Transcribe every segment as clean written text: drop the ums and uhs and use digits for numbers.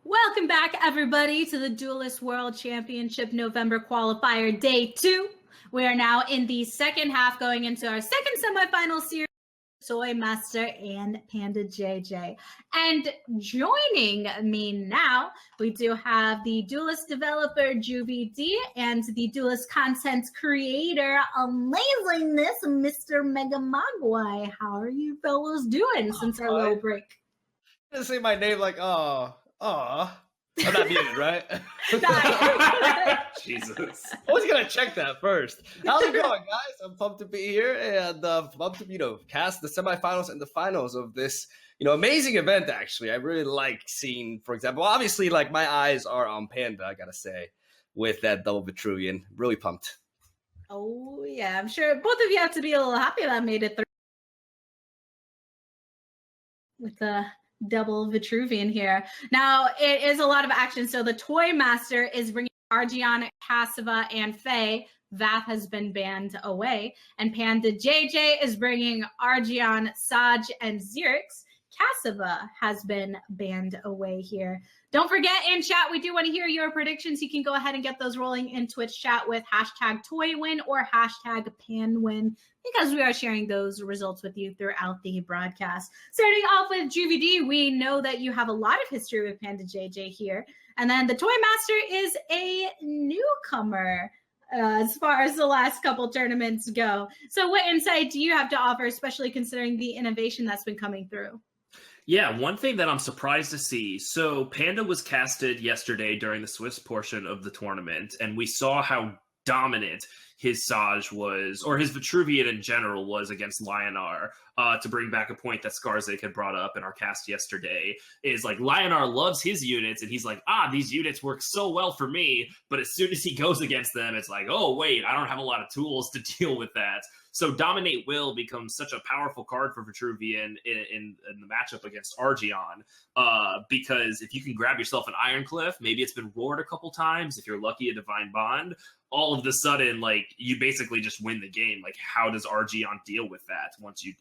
Welcome back, everybody, to the Duelyst World Championship November Qualifier Day 2. We are now in the second half, going into our second semifinal series, TheToyMaster and PandaJJ. And joining me now, we do have the Duelyst developer, JuvyD, and the Duelyst content creator, Amazingness, Mr. Mega Mogwai. How are you fellows doing since our little break? I'm gonna say my name like, oh. I'm not muted, right? Jesus. I was gonna check that first. How's it going, guys? I'm pumped to be here and pumped to, cast the semifinals and the finals of this, amazing event, actually. I really like seeing, for example, obviously, like, my eyes are on Panda, I gotta say, with that double Vitruvian. Really pumped. Oh, yeah. I'm sure both of you have to be a little happy that made it through with the double Vitruvian here. Now, it is a lot of action. So the ToyMaster is bringing Argion, Cassiva, and Faye. Vath has been banned away. And PandaJJ is bringing Argion, Saj, and Xerix. Cassiva has been banned away here. Don't forget, in chat, we do want to hear your predictions. You can go ahead and get those rolling in Twitch chat with hashtag ToyWin or hashtag PanWin, because we are sharing those results with you throughout the broadcast. Starting off with JuvyD, we know that you have a lot of history with PandaJJ here. And then the ToyMaster is a newcomer as far as the last couple tournaments go. So what insight do you have to offer, especially considering the innovation that's been coming through? Yeah, one thing that I'm surprised to see. So Panda was casted yesterday during the Swiss portion of the tournament, and we saw how dominant his Saj was, or his Vitruvian in general was against Lionar. To bring back a point that Skarzik had brought up in our cast yesterday, is like Lionar loves his units, and he's like, these units work so well for me, but as soon as he goes against them, it's like, oh, wait, I don't have a lot of tools to deal with that. So Dominate Will becomes such a powerful card for Vitruvian in the matchup against Argion, because if you can grab yourself an Iron Cliff, maybe it's been roared a couple times, if you're lucky, a Divine Bond, all of a sudden, like, you basically just win the game. Like, how does Argion deal with that once you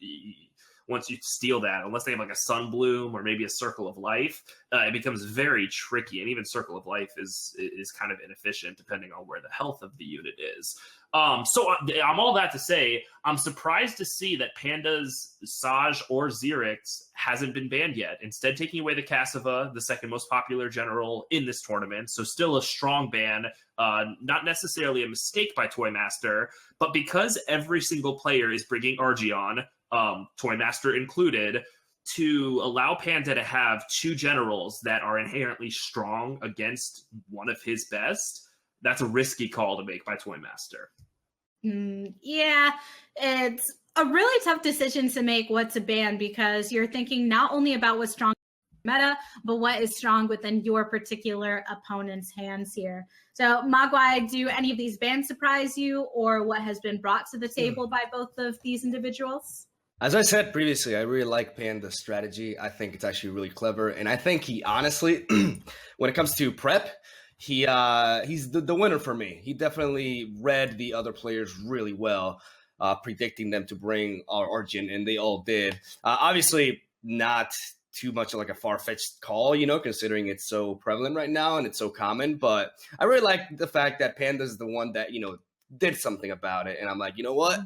steal that? Unless they have like a Sunbloom or maybe a Circle of Life, it becomes very tricky. And even Circle of Life is kind of inefficient depending on where the health of the unit is. So I'm all that to say, I'm surprised to see that Panda's Saj or Xerix hasn't been banned yet. Instead, taking away the Cassiva, the second most popular general in this tournament. So still a strong ban, not necessarily a mistake by ToyMaster, but because every single player is bringing Argion, ToyMaster included, to allow Panda to have two generals that are inherently strong against one of his best, that's a risky call to make by ToyMaster. Yeah, it's a really tough decision to make what to ban, because you're thinking not only about what's strong meta, but what is strong within your particular opponent's hands here. So, Mogwai, do any of these bans surprise you, or what has been brought to the table by both of these individuals? As I said previously, I really like Panda's strategy. I think it's actually really clever, and I think he honestly, when it comes to prep, he's the winner for me. He definitely read the other players really well, predicting them to bring Argion, and they all did. Obviously, not too much of like a far-fetched call, considering it's so prevalent right now and it's so common. But I really like the fact that Panda's the one that, did something about it. And I'm like, you know what?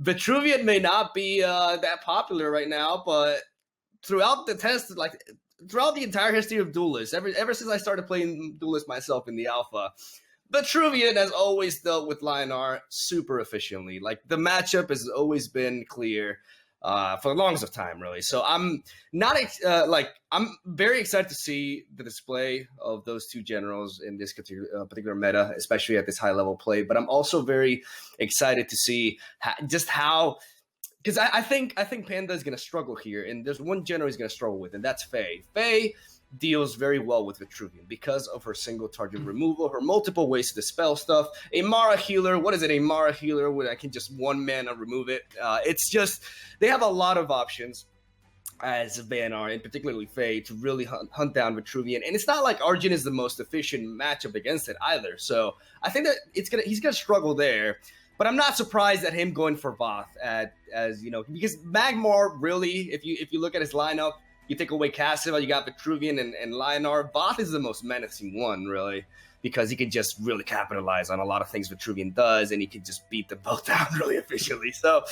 Vitruvian may not be that popular right now, but throughout the test, like, throughout the entire history of Duelyst, ever since I started playing Duelyst myself in the alpha, Vitruvian has always dealt with Lionar super efficiently. Like, the matchup has always been clear for the longest of time, really. So I'm not I'm very excited to see the display of those two generals in this particular meta, especially at this high level play. But I'm also very excited to see how. Because I think Panda is going to struggle here, and there's one general he's going to struggle with, and that's Faye. Faye deals very well with Vitruvian because of her single target removal, her multiple ways to dispel stuff. A Mara healer, what is it? A Mara healer where I can just one mana remove it. It's just, they have a lot of options as banner, and particularly Faye, to really hunt down Vitruvian. And it's not like Argion is the most efficient matchup against it either. So I think that he's going to struggle there. But I'm not surprised at him going for Vath because Magmar really, if you look at his lineup, You take away Cassiva, you got Vitruvian and Lionar. Voth is the most menacing one, really, because he can just really capitalize on a lot of things Vitruvian does, and he can just beat them both down really efficiently. So,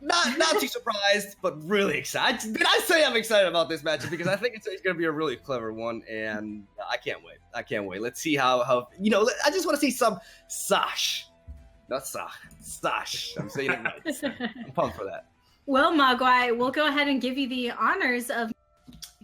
not too surprised, but really excited. Did I say I'm excited about this matchup? Because I think it's going to be a really clever one, and I can't wait. I can't wait. Let's see how I just want to see some Sash. Not Sash. I'm saying it right. I'm pumped for that. Well, Mogwai, we'll go ahead and give you the honors of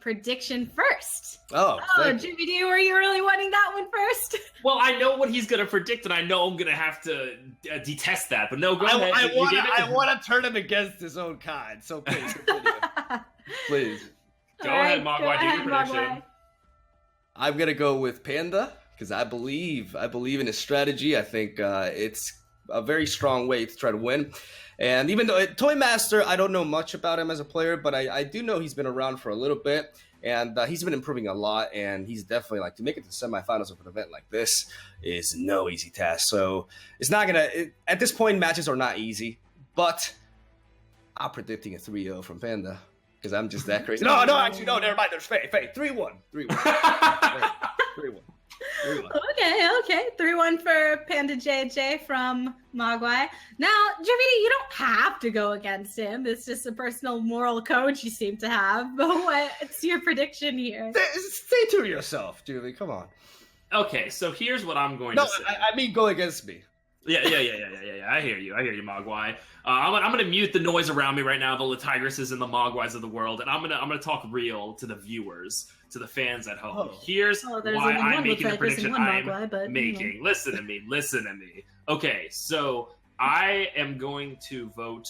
prediction first. Oh, GBD, were you really wanting that one first? Well, I know what he's going to predict, and I know I'm going to have to detest that. But no, go ahead. I want to turn him against his own kind. So please, continue. Please. Go ahead, Mogwai. Do your prediction. Mogwai. I'm going to go with Panda because I believe in his strategy. I think it's a very strong way to try to win. And even though ToyMaster, I don't know much about him as a player, but I do know he's been around for a little bit, and he's been improving a lot, and he's definitely, like, to make it to the semifinals of an event like this is no easy task. So it's not going to, at this point, matches are not easy, but I'm predicting a 3-0 from Panda because I'm just that crazy. No, actually, no, never mind. There's Faye. 3-1. 3-1. 3-1. Okay. 3-1 for PandaJJ from Mogwai. Now, JVD, you don't have to go against him. It's just a personal moral code you seem to have. But what's your prediction here? Stay to yourself, Julie. Come on. Okay, so here's what I'm going to say. I mean, go against me. Yeah. I hear you, Mogwai. I'm gonna mute the noise around me right now, the Tigresses and the Mogwais of the world, and I'm gonna talk real to the viewers, to the fans at home. Here's why I'm making the prediction I'm making. Listen to me. Okay, so I am going to vote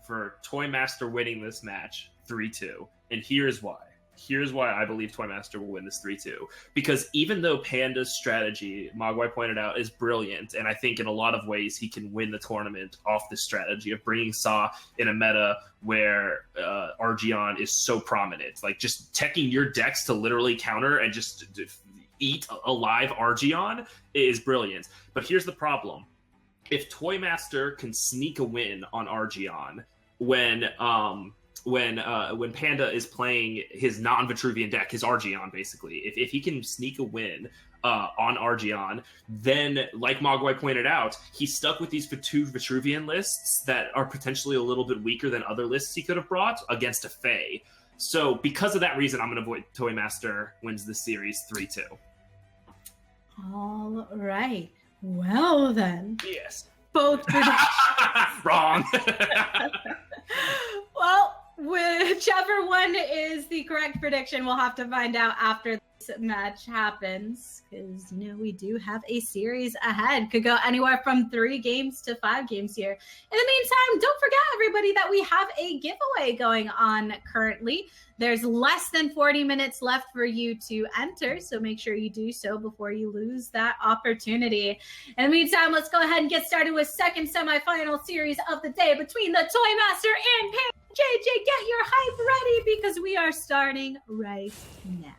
for ToyMaster winning this match 3-2, and here's why. Here's why I believe ToyMaster will win this 3-2. Because even though Panda's strategy, Mogwai pointed out, is brilliant, and I think in a lot of ways he can win the tournament off this strategy of bringing Saw in a meta where Argion is so prominent. Like, just teching your decks to literally counter and just eat alive Argion is brilliant. But here's the problem. If ToyMaster can sneak a win on Argion when Panda is playing his non-Vitruvian deck, his Argion, basically, if he can sneak a win on Argion, then, like Mogwai pointed out, he's stuck with these two Vitruvian lists that are potentially a little bit weaker than other lists he could have brought against a Fae. So, because of that reason, I'm going to vote ToyMaster wins this series 3-2. All right. Well, then. Yes. Both predictions. Wrong. Well, whichever one is the correct prediction, we'll have to find out after this match happens. Because, we do have a series ahead. Could go anywhere from 3 games to 5 games here. In the meantime, don't forget, everybody, that we have a giveaway going on currently. There's less than 40 minutes left for you to enter, so make sure you do so before you lose that opportunity. In the meantime, let's go ahead and get started with second semifinal series of the day between the ToyMaster and PandaJJ. Get your hype ready because we are starting right now.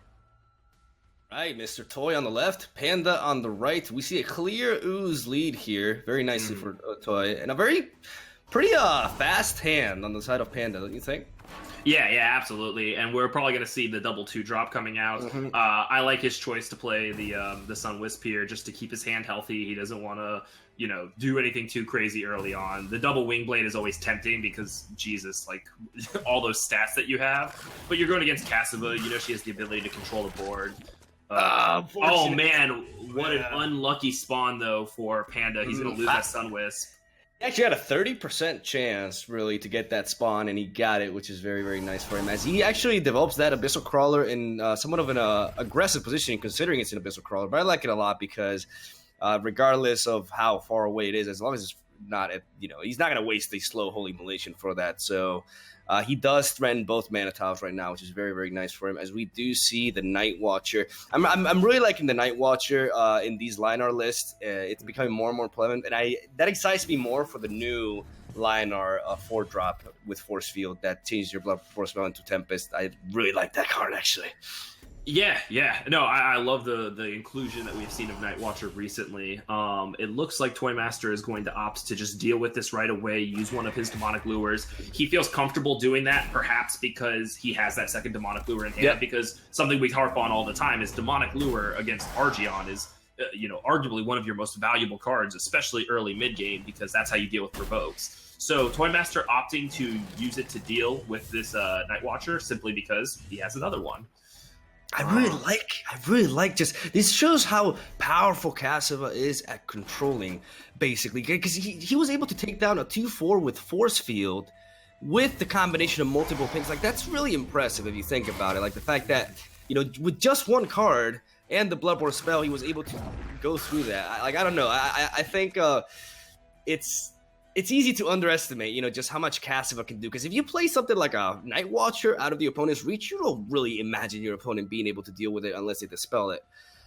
Right, Mr. Toy on the left, Panda on the right. We see a clear Ooze lead here, very nicely for Toy, and a pretty fast hand on the side of Panda, don't you think? Yeah, absolutely. And we're probably going to see the double 2 drop coming out. I like his choice to play the Sun Wisp here just to keep his hand healthy. He doesn't want to, do anything too crazy early on. The double Wing Blade is always tempting because, Jesus, like, all those stats that you have. But you're going against Cassiva. She has the ability to control the board. Oh, man. What an unlucky spawn, though, for Panda. He's going to lose that Sun Wisp. He actually had a 30% chance, really, to get that spawn, and he got it, which is very, very nice for him. As he actually develops that Abyssal Crawler in somewhat of an aggressive position, considering it's an Abyssal Crawler. But I like it a lot because regardless of how far away it is, as long as it's not at, he's not going to waste the slow Holy Immolation for that. So he does threaten both Mana Tiles right now, which is very, very nice for him. As we do see the Night Watcher. I'm really liking the Night Watcher in these Lionar lists. It's becoming more and more prevalent, and that excites me more for the new Lionar 4-drop with Force Field that changes your Blood Force Spell into Tempest. I really like that card, actually. Yeah. No, I love the inclusion that we've seen of Night Watcher recently. It looks like ToyMaster is going to opt to just deal with this right away, use one of his demonic lures. He feels comfortable doing that, perhaps because he has that second demonic lure in hand, because something we harp on all the time is demonic lure against Argion is arguably one of your most valuable cards, especially early mid-game, because that's how you deal with provokes. So ToyMaster opting to use it to deal with this Night Watcher simply because he has another one. I really like just this shows how powerful Cassava is at controlling, basically, because he was able to take down a 2/4 with Force Field with the combination of multiple pings. Like, that's really impressive if you think about it. Like, the fact that, with just one card and the Bloodborne spell, he was able to go through that. I don't know. I think it's easy to underestimate, just how much Cassava can do. Because if you play something like a Night Watcher out of the opponent's reach, you don't really imagine your opponent being able to deal with it unless they dispel it.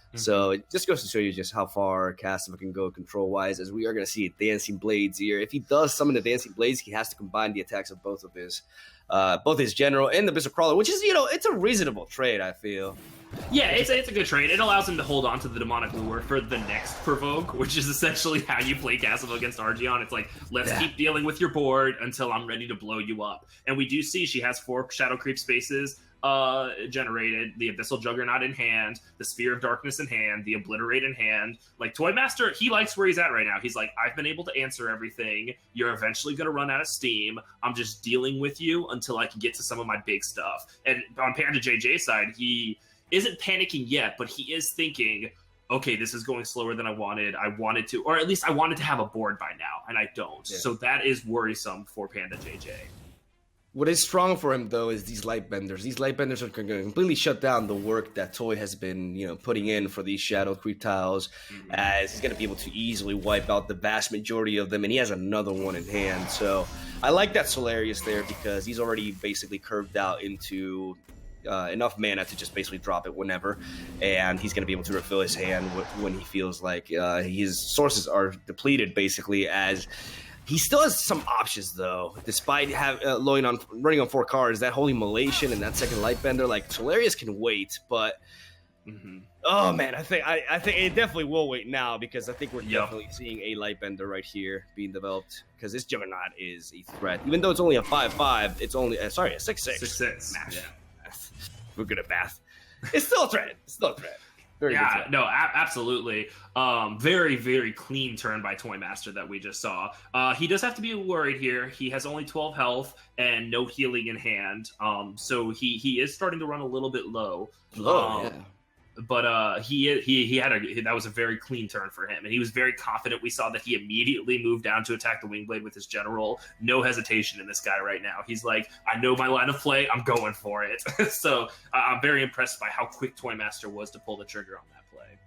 Mm-hmm. So it just goes to show you just how far Cassava can go control-wise, as we are going to see Dancing Blades here. If he does summon the Dancing Blades, he has to combine the attacks of both his General and the Abyssal Crawler, which is, it's a reasonable trade, I feel. Yeah, it's a good trade. It allows him to hold on to the demonic lure for the next provoke, which is essentially how you play Cassava against Argion. It's like, let's keep dealing with your board until I'm ready to blow you up. And we do see she has 4 Shadow Creep spaces generated, the Abyssal Juggernaut in hand, the Spear of Darkness in hand, the Obliterate in hand. Like, ToyMaster, he likes where he's at right now. He's like, I've been able to answer everything. You're eventually going to run out of steam. I'm just dealing with you until I can get to some of my big stuff. And on PandaJJ's side, he isn't panicking yet, but he is thinking, okay, this is going slower than I wanted. I wanted to, or at least I wanted to have a board by now, and I don't. Yeah. So that is worrisome for PandaJJ. What is strong for him, though, is these Lightbenders. These Lightbenders are going to completely shut down the work that Toy has been, putting in for these Shadow Creep tiles, as he's going to be able to easily wipe out the vast majority of them, and he has another one in hand. So I like that Solarius there, because he's already basically curved out into enough mana to just basically drop it whenever, and he's going to be able to refill his hand when he feels like his sources are depleted, basically, as he still has some options, though, despite running on 4 cards. That Holy Malation and that second Lightbender, like, Solarius can wait, but oh man, I think it definitely will wait now, because I think we're definitely seeing a Lightbender right here being developed, because this Juggernaut is a threat. Even though it's only a 5/5, it's only a 6/6. 6/6. Yeah. We're good at math. It's still a threat. Very good. No, absolutely. Very, very clean turn by ToyMaster that we just saw. He does have to be worried here. He has only 12 health and no healing in hand. So he is starting to run a little bit low. But he had that was a very clean turn for him, and he was very confident. We saw that he immediately moved down to attack the Wingblade with his General. No hesitation in this guy right now. He's like, I know my line of play. I'm going for it. So I'm very impressed by how quick ToyMaster was to pull the trigger on that play.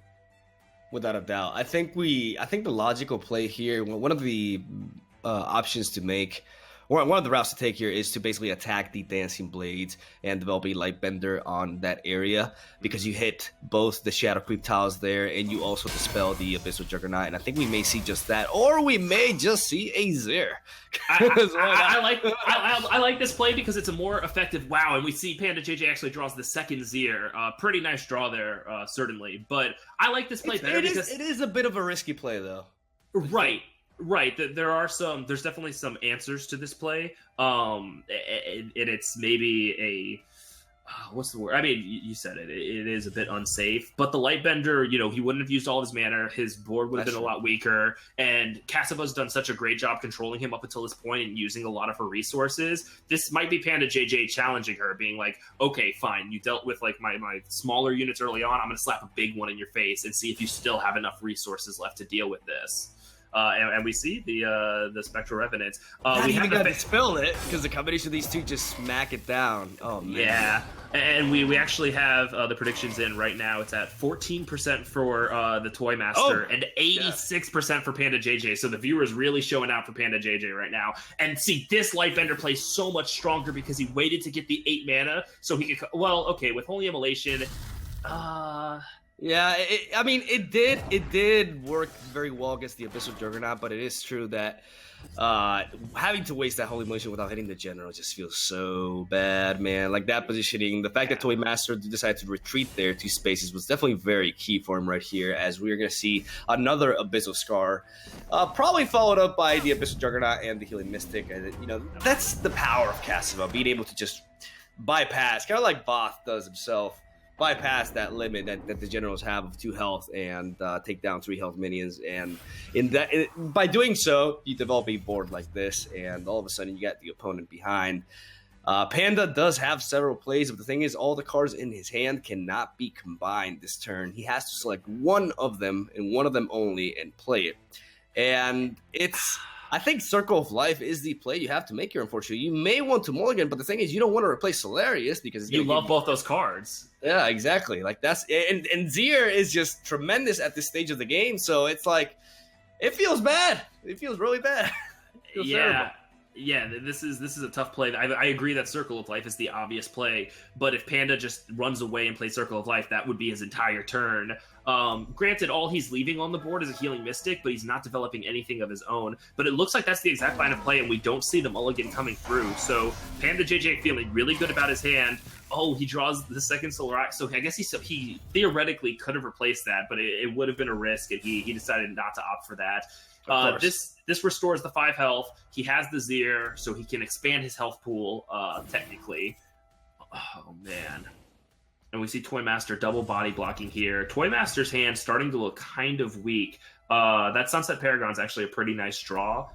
Without a doubt, I think the logical play here, one of the options to make, or one of the routes to take here, is to basically attack the Dancing Blades and develop a Lightbender on that area, because you hit both the Shadow Creep tiles there, and you also dispel the Abyssal Juggernaut. And I think we may see just that, or we may just see a Zir. I like this play because it's a more effective WoW, and we see PandaJJ actually draws the second Zir. Pretty nice draw there, certainly. But I like this play better because it is a bit of a risky play, though. Right. There's definitely some answers to this play. And it's maybe what's the word? I mean, you said it. It is a bit unsafe, but the Lightbender, he wouldn't have used all of his mana. His board would have been a lot weaker, and Cassava's done such a great job controlling him up until this point and using a lot of her resources. This might be PandaJJ challenging her, being like, okay, fine, you dealt with like my smaller units early on. I'm going to slap a big one in your face and see if you still have enough resources left to deal with this. And we see the Spectral Revenant. We haven't got to dispel it, because the combination of these two just smack it down. Oh, man. Yeah, and we actually have the predictions in right now. It's at 14% for the ToyMaster and 86% for PandaJJ. So the viewer is really showing out for PandaJJ right now. And see, this Lightbender plays so much stronger because he waited to get the 8 mana so he could... Well, okay, with Holy Immolation... Yeah, I mean, it did work very well against the Abyssal Juggernaut, but it is true that having to waste that Holy Motion without hitting the General just feels so bad, man. Like that positioning, the fact that ToyMaster decided to retreat there 2 spaces was definitely very key for him right here, as we're going to see another Abyssal Scar, probably followed up by the Abyssal Juggernaut and the Healing Mystic. And, you know, that's the power of Cassiva, being able to just bypass, kind of like Voth does himself, bypass that limit that the generals have of 2 health and take down 3 health minions. And by doing so, you develop a board like this, and all of a sudden you get the opponent behind. Panda does have several plays, but the thing is, all the cards in his hand cannot be combined this turn. He has to select one of them and one of them only and play it. And I think Circle of Life is the play you have to make here, unfortunately. You may want to mulligan, but the thing is, you don't want to replace Solarius because you love both those cards. Yeah, exactly. Like that's and Zier is just tremendous at this stage of the game, so it's like it feels bad. It feels really bad. It feels terrible. Yeah, this is a tough play. I agree that Circle of Life is the obvious play, but if Panda just runs away and plays Circle of Life, that would be his entire turn. Granted, all he's leaving on the board is a Healing Mystic, but he's not developing anything of his own. But it looks like that's the exact line of play, and we don't see the mulligan coming through. So PandaJJ feeling really good about his hand. Oh, he draws the second Solar. So I guess he theoretically could have replaced that, but it would have been a risk, and he decided not to opt for that. This restores the 5 health. He has the Zier, so he can expand his health pool, technically. Oh, man. And we see ToyMaster double body blocking here. ToyMaster's hand starting to look kind of weak. That Sunset Paragon's actually a pretty nice draw.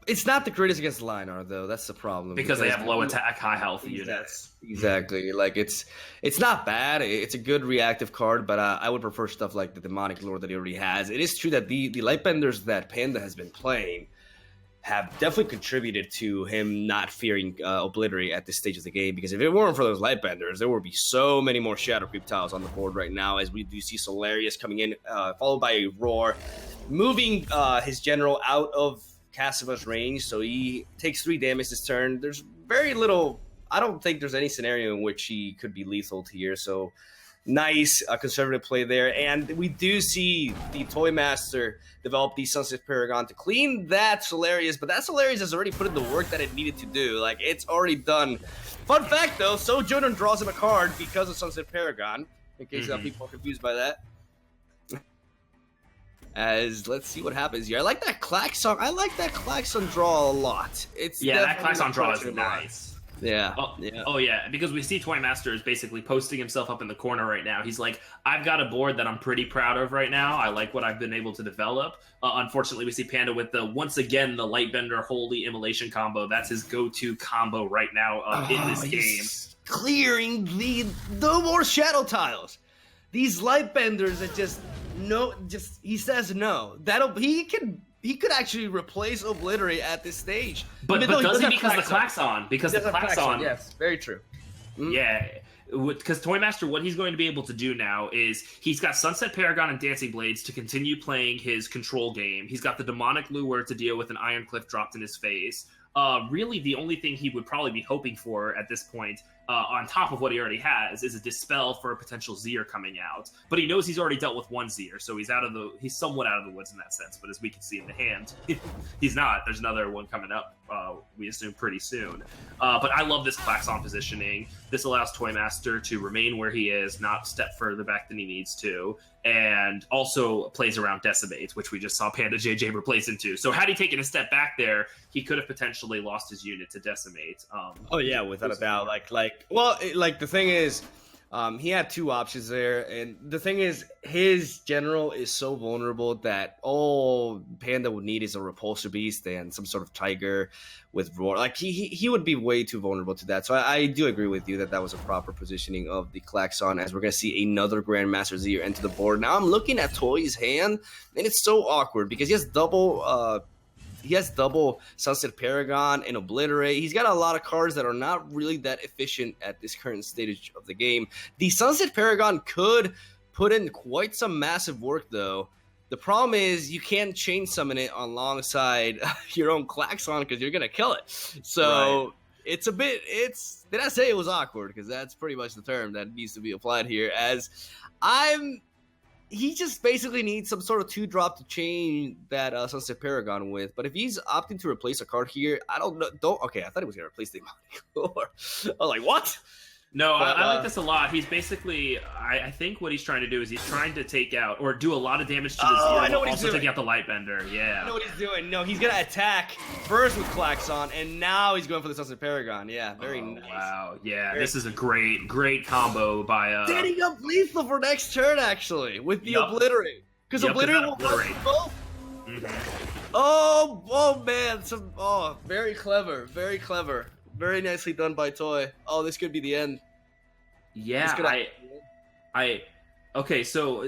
It's not the greatest against Linar, though. That's the problem. Because they have low attack, high health units. Exactly. Like, it's not bad. It's a good reactive card, but I would prefer stuff like the Demonic Lore that he already has. It is true that the Lightbenders that Panda has been playing have definitely contributed to him not fearing Obliterate at this stage of the game, because if it weren't for those Lightbenders, there would be so many more Shadow Creep tiles on the board right now, as we do see Solarius coming in, followed by a Roar, moving his general out of Cassiva's range, so he takes 3 damage this turn. There's very little, I don't think there's any scenario in which he could be lethal here, so nice conservative play there. And we do see the ToyMaster develop the Sunset Paragon to clean that Solarius, but that Solarius has already put in the work that it needed to do. Like, it's already done. Fun fact, though, Sojourner draws him a card because of Sunset Paragon, in case people are confused by that. As let's see what happens here. I like that Klaxon. I like that Klaxon draw a lot. That Klaxon draw is nice. Yeah. Oh yeah, because we see ToyMaster is basically posting himself up in the corner right now. He's like, I've got a board that I'm pretty proud of right now. I like what I've been able to develop. Unfortunately, we see Panda with once again the Lightbender Holy Immolation combo. That's his go-to combo right now in this game. Clearing no more shadow tiles. These Lightbenders that he says no. He could actually replace Obliterate at this stage. But does he because the Klaxon? Because the Klaxon. Yes, very true. Yeah, because ToyMaster, what he's going to be able to do now is he's got Sunset Paragon and Dancing Blades to continue playing his control game. He's got the Demonic Lure to deal with an Iron Cliff dropped in his face. Really, the only thing he would probably be hoping for at this point, on top of what he already has, is a Dispel for a potential Zier coming out. But he knows he's already dealt with one Zier, so he's somewhat out of the woods in that sense. But as we can see in the hand, he's not. There's another one coming up, we assume, pretty soon. But I love this Klaxon positioning. This allows ToyMaster to remain where he is, not step further back than he needs to, and also plays around Decimate, which we just saw PandaJJ replace into. So had he taken a step back there, he could have potentially lost his unit to Decimate. Oh yeah, without a doubt. The thing is, he had 2 options there, and the thing is, his general is so vulnerable that all Panda would need is a Repulsor Beast and some sort of Tiger with Roar. Like, he would be way too vulnerable to that. So I do agree with you that was a proper positioning of the Klaxon, as we're going to see another Grandmaster Zier enter the board. Now I'm looking at Toy's hand, and it's so awkward because he has double Sunset Paragon and Obliterate. He's got a lot of cards that are not really that efficient at this current stage of the game. The Sunset Paragon could put in quite some massive work, though. The problem is you can't chain summon it alongside your own Klaxon because you're going to kill it. So it's a bit, did I say it was awkward? Because that's pretty much the term that needs to be applied here, as he just basically needs some sort of 2-drop to chain that Sunset Paragon with. But if he's opting to replace a card here, I don't know. Okay, I thought he was going to replace the Demonic Lure. I was like, what? No, I like this a lot. He's basically, I think what he's trying to do is he's trying to take out or do a lot of damage to the Zero, I know what while he's also doing. taking out the Lightbender. Yeah. I know what he's doing. No, he's going to attack first with Klaxon, and now he's going for the Sunset Paragon. Yeah, very nice. Wow. Yeah, Very this is a great combo by... Setting up lethal for next turn, actually, with the Obliterate. Because Obliterate will work for both. Mm-hmm. Oh, man. Very clever. Very clever. Very nicely done by Toy. Oh, this could be the end. Yeah, okay, so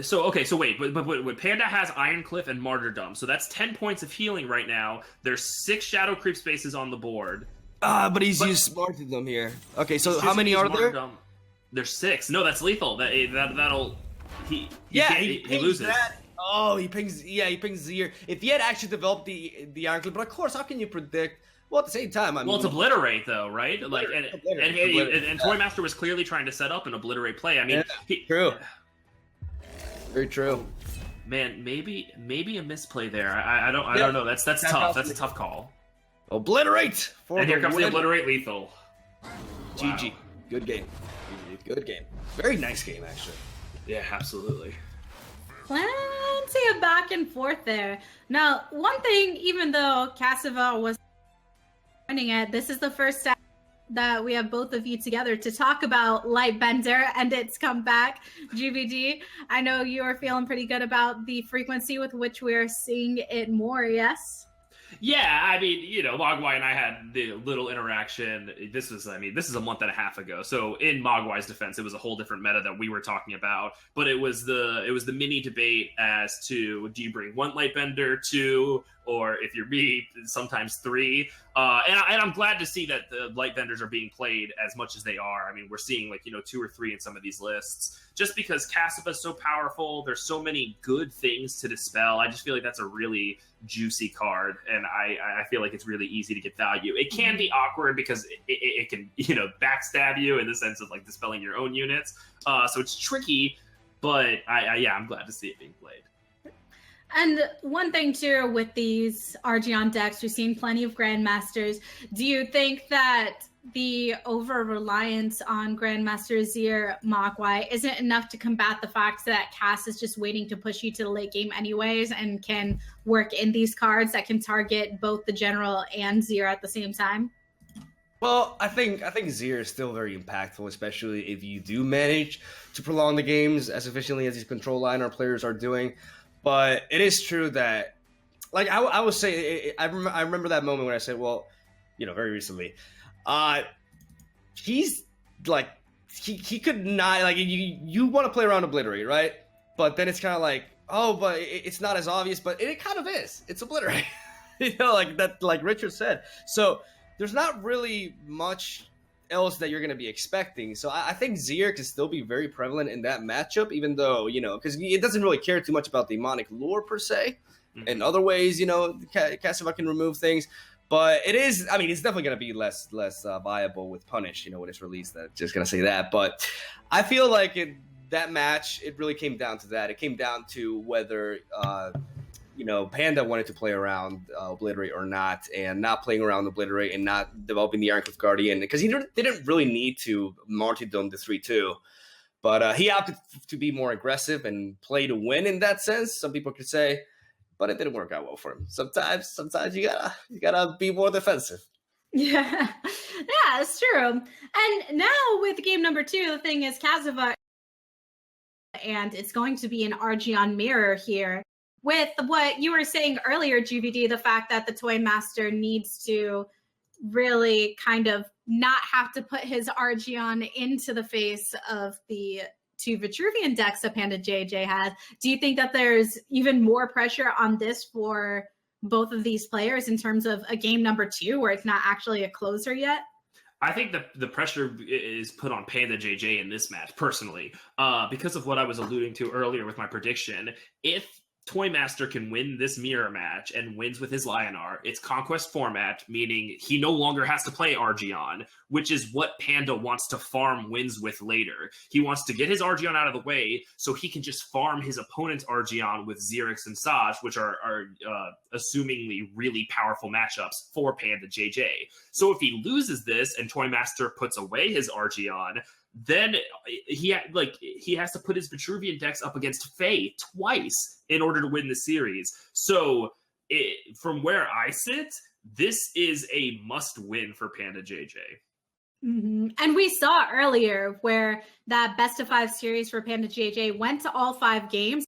wait, but Panda has Iron Cliff and Martyrdom, so that's 10 points of healing right now. There's 6 Shadow Creep spaces on the board. But he's used Martyrdom here. Okay, so how many are there? There's 6. No, that's lethal. That'll he loses. That. Oh, he pings Zir. If he had actually developed the Iron Cliff, but of course, how can you predict? Well, at the same time, I mean, it's Obliterate though, right? Like, and ToyMaster was clearly trying to set up an Obliterate play. I mean, true, very true. Man, maybe a misplay there. I don't know. That's tough. That's a tough call. Obliterate. And here comes the Obliterate lethal. Wow. GG. Good game. Good game. Very nice game, actually. Yeah, absolutely. Plenty of back and forth there. Now, one thing, even though Cassava was winning it, this is the first time that we have both of you together to talk about Lightbender and its comeback. GBD, I know you are feeling pretty good about the frequency with which we're seeing it more, yes? Yeah, I mean, Mogwai and I had the little interaction. This is a month and a half ago. So in Mogwai's defense, it was a whole different meta that we were talking about. But it was the mini debate as to, do you bring 1 Lightbender, 2, or if you're me, sometimes 3. And I'm glad to see that the Lightbenders are being played as much as they are. I mean, we're seeing 2 or 3 in some of these lists. Just because Cassava is so powerful, there's so many good things to dispel. I just feel like that's a really juicy card, and I feel like it's really easy to get value. It can be awkward because it can backstab you in the sense of dispelling your own units. So it's tricky, but I'm glad to see it being played. And one thing too with these Argeon decks, we've seen plenty of Grandmasters. Do you think that the over-reliance on Grandmaster Zir Mogwai isn't enough to combat the fact that Cass is just waiting to push you to the late game anyways and can work in these cards that can target both the General and Zir at the same time? Well, I think Zir is still very impactful, especially if you do manage to prolong the games as efficiently as these control liner players are doing. But it is true that, I would say, I remember that moment when I said, well, very recently, he's he could not, you want to play around Obliterate, right? But then it's kind of but it's not as obvious, but it kind of is. It's Obliterate, like Richard said. So there's not really much else that you're going to be expecting. So I think Zir can still be very prevalent in that matchup, even though, because it doesn't really care too much about Demonic Lure per se. Mm-hmm. In other ways, Cassava can remove things. But it is, it's definitely going to be less viable with Punish, when it's released. I'm just going to say that. But I feel like that match, it really came down to that. It came down to whether, Panda wanted to play around Obliterate or not, and not playing around Obliterate and not developing the Ironclad Guardian, because he didn't really need to martyrdom the 3-2. But he opted to be more aggressive and play to win in that sense, some people could say. But it didn't work out well for him. Sometimes you gotta be more defensive. Yeah, it's true. And now with game number 2, the thing is Cassava, and it's going to be an Argeon mirror here. With what you were saying earlier, GVD, the fact that the ToyMaster needs to really kind of not have to put his Argeon into the face of the 2 Vitruvian decks that PandaJJ has. Do you think that there's even more pressure on this for both of these players in terms of a game number 2 where it's not actually a closer yet? I think the pressure is put on PandaJJ in this match, personally, because of what I was alluding to earlier with my prediction. If ToyMaster can win this mirror match and wins with his Lionar, it's conquest format, meaning he no longer has to play Argion, which is what Panda wants to farm wins with later. He wants to get his Argion out of the way so he can just farm his opponent's Argion with Xerix and Saj, which are assumingly really powerful matchups for PandaJJ. So if he loses this and ToyMaster puts away his Argion, then he has to put his Vitruvian decks up against Faye twice in order to win the series. So from where I sit, this is a must-win for PandaJJ. Mm-hmm. And we saw earlier where that best-of-5 series for PandaJJ went to all 5 games,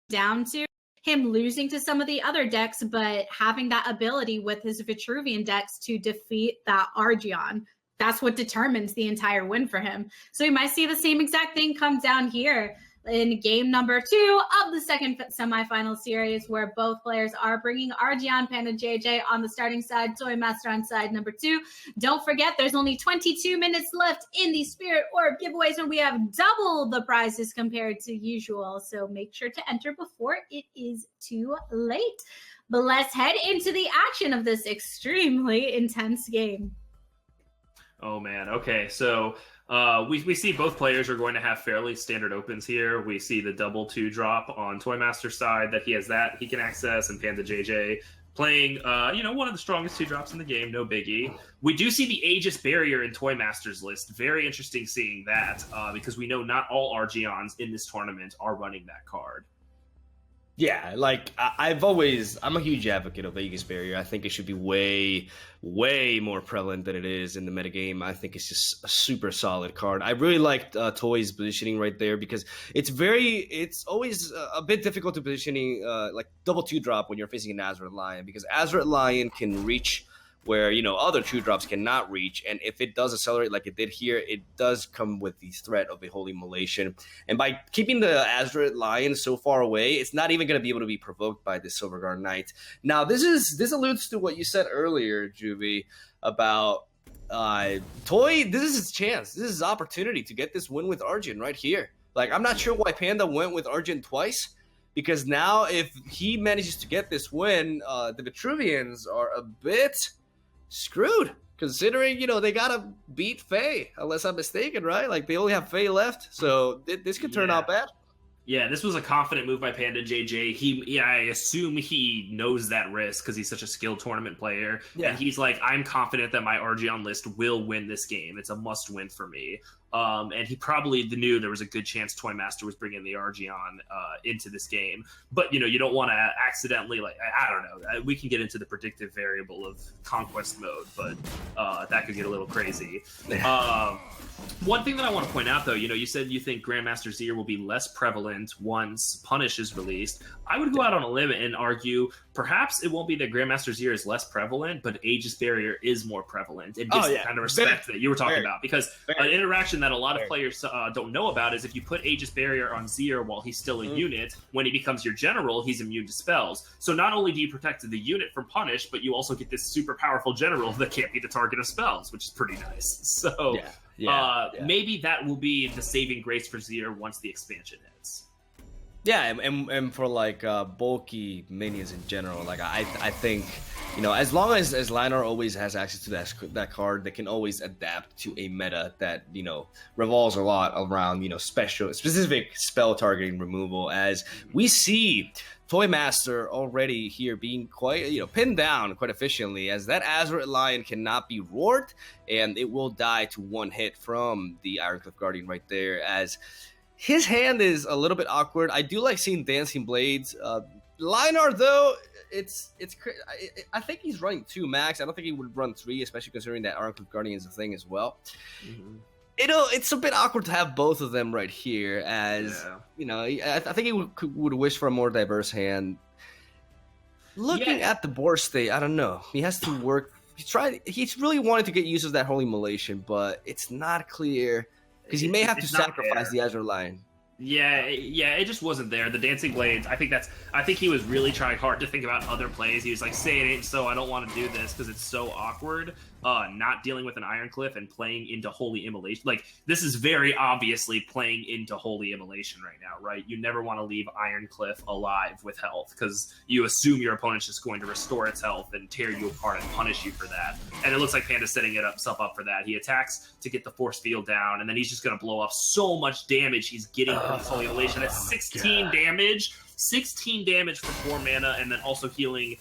down to him losing to some of the other decks, but having that ability with his Vitruvian decks to defeat that Argion. That's what determines the entire win for him. So we might see the same exact thing come down here in game number 2 of the second semifinal series, where both players are bringing Argion, PandaJJ on the starting side, ToyMaster on side number 2. Don't forget, there's only 22 minutes left in the Spirit Orb giveaways, and we have double the prizes compared to usual. So make sure to enter before it is too late. But let's head into the action of this extremely intense game. Oh man. Okay. So we see both players are going to have fairly standard opens here. We see the double 2-drop on ToyMaster's side that he has that he can access, and PandaJJ playing one of the strongest 2-drops in the game, no biggie. We do see the Aegis Barrier in ToyMaster's list. Very interesting seeing that because we know not all Argions in this tournament are running that card. Yeah, like I'm a huge advocate of Aegis Barrier. I think it should be way, way more prevalent than it is in the metagame. I think it's just a super solid card. I really liked Toy's positioning right there because it's always a bit difficult to positioning like double 2-drop when you're facing an Azure Lion, because Azure Lion can reach where, other 2-drops cannot reach. And if it does accelerate like it did here, it does come with the threat of a Holy Immolation. And by keeping the Azure Lion so far away, it's not even going to be able to be provoked by the Silverguard Knight. Now, this alludes to what you said earlier, Juvie, about Toy. This is his chance. This is his opportunity to get this win with Argent right here. Like, I'm not sure why Panda went with Argent twice, because now if he manages to get this win, the Vitruvians are a bit screwed, considering they gotta beat Faye, unless I'm mistaken, right? Like, they only have Faye left, so this could turn out bad. Yeah, this was a confident move by PandaJJ. I assume he knows that risk because he's such a skilled tournament player. Yeah. And he's like, I'm confident that my Argion list will win this game. It's a must-win for me. And he probably knew there was a good chance ToyMaster was bringing the Argion into this game. But, you don't want to accidentally, I don't know. We can get into the predictive variable of conquest mode, but that could get a little crazy. One thing that I want to point out, though, you said you think Grandmaster Zier will be less prevalent once Punish is released. I would go out on a limb and argue perhaps it won't be that Grandmaster Zier is less prevalent, but Aegis Barrier is more prevalent. It gets the kind of respect that you were talking about. Because an interaction that a lot of players don't know about is if you put Aegis Barrier on Zier while he's still a unit, when he becomes your general, he's immune to spells. So not only do you protect the unit from Punish, but you also get this super powerful general that can't be the target of spells, which is pretty nice. So maybe that will be the saving grace for Zier once the expansion hits. Yeah, and for bulky minions in general, I think as long as Lionar always has access to that card, they can always adapt to a meta that revolves a lot around specific spell targeting removal. As we see ToyMaster already here being quite pinned down quite efficiently, as that Azure Lion cannot be roared, and it will die to one hit from the Ironcliffe Guardian right there. As his hand is a little bit awkward. I do like seeing Dancing Blades. Lionar, though, I think he's running 2 max. I don't think he would run 3, especially considering that Ironcliffe Guardian is a thing as well. Mm-hmm. It's a bit awkward to have both of them right here, as I think he would wish for a more diverse hand. Looking at the board state, I don't know. He has to work. He's really wanted to get use of that Holy Immolation, but it's not clear. Because he may have to sacrifice the Azure Lion. Yeah, it just wasn't there. The Dancing Blades, I think he was really trying hard to think about other plays. He was like, say it ain't so, I don't want to do this because it's so awkward. not dealing with an Iron Cliff and playing into Holy Immolation. Like, this is very obviously playing into Holy Immolation right now, right? You never want to leave Iron Cliff alive with health because you assume your opponent's just going to restore its health and tear you apart and punish you for that. And it looks like Panda's setting himself up for that. He attacks to get the force field down, and then he's just going to blow off so much damage he's getting from his Holy Immolation. That's 16 damage. 16 damage for 4 mana, and then also healing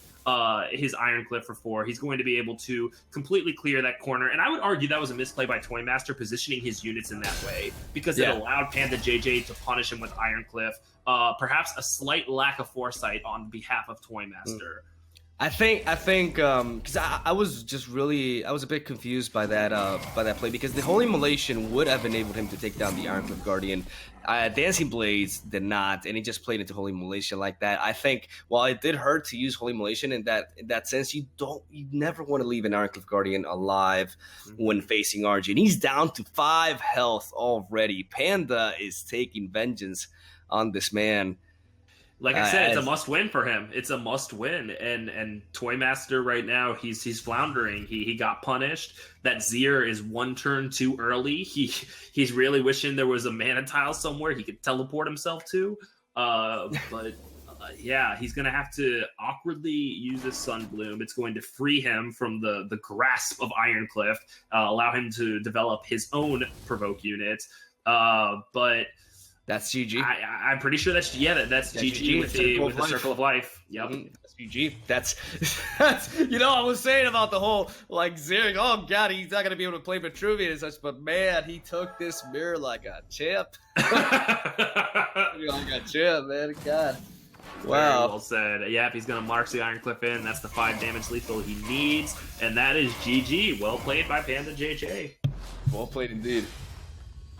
his Iron Cliff for 4. He's going to be able to completely clear that corner. And I would argue that was a misplay by ToyMaster positioning his units in that way, because it allowed PandaJJ to punish him with Iron Cliff. Perhaps a slight lack of foresight on behalf of ToyMaster. I think because I was a bit confused by that play, because the Holy Immolation would have enabled him to take down the Iron Cliff Guardian. Dancing Blades did not, and he just played into Holy Immolation like that. I think while it did hurt to use Holy Immolation in that sense, you never want to leave an Iron Cliff Guardian alive when facing RG. And he's down to 5 health already. Panda is taking vengeance on this man. Like I said, it's a must-win for him. It's a must-win, and ToyMaster right now, he's floundering. He got punished. That Zir is 1 turn too early. He's really wishing there was a mana tile somewhere he could teleport himself to. Yeah, he's gonna have to awkwardly use his Sunbloom. It's going to free him from the grasp of Iron Cliff, allow him to develop his own provoke unit. But that's GG. I'm pretty sure that's GG with the Circle of Life. Yep. That's GG. That's I was saying about the whole Zir. Oh god, he's not gonna be able to play Vitruvian and such, but man, he took this mirror like a champ. Like a champ, man. God. Wow. Very well said. Yeah, if he's gonna march the Iron Cliff in, that's the 5 damage lethal he needs, and that is GG. Well played by PandaJJ. Well played indeed.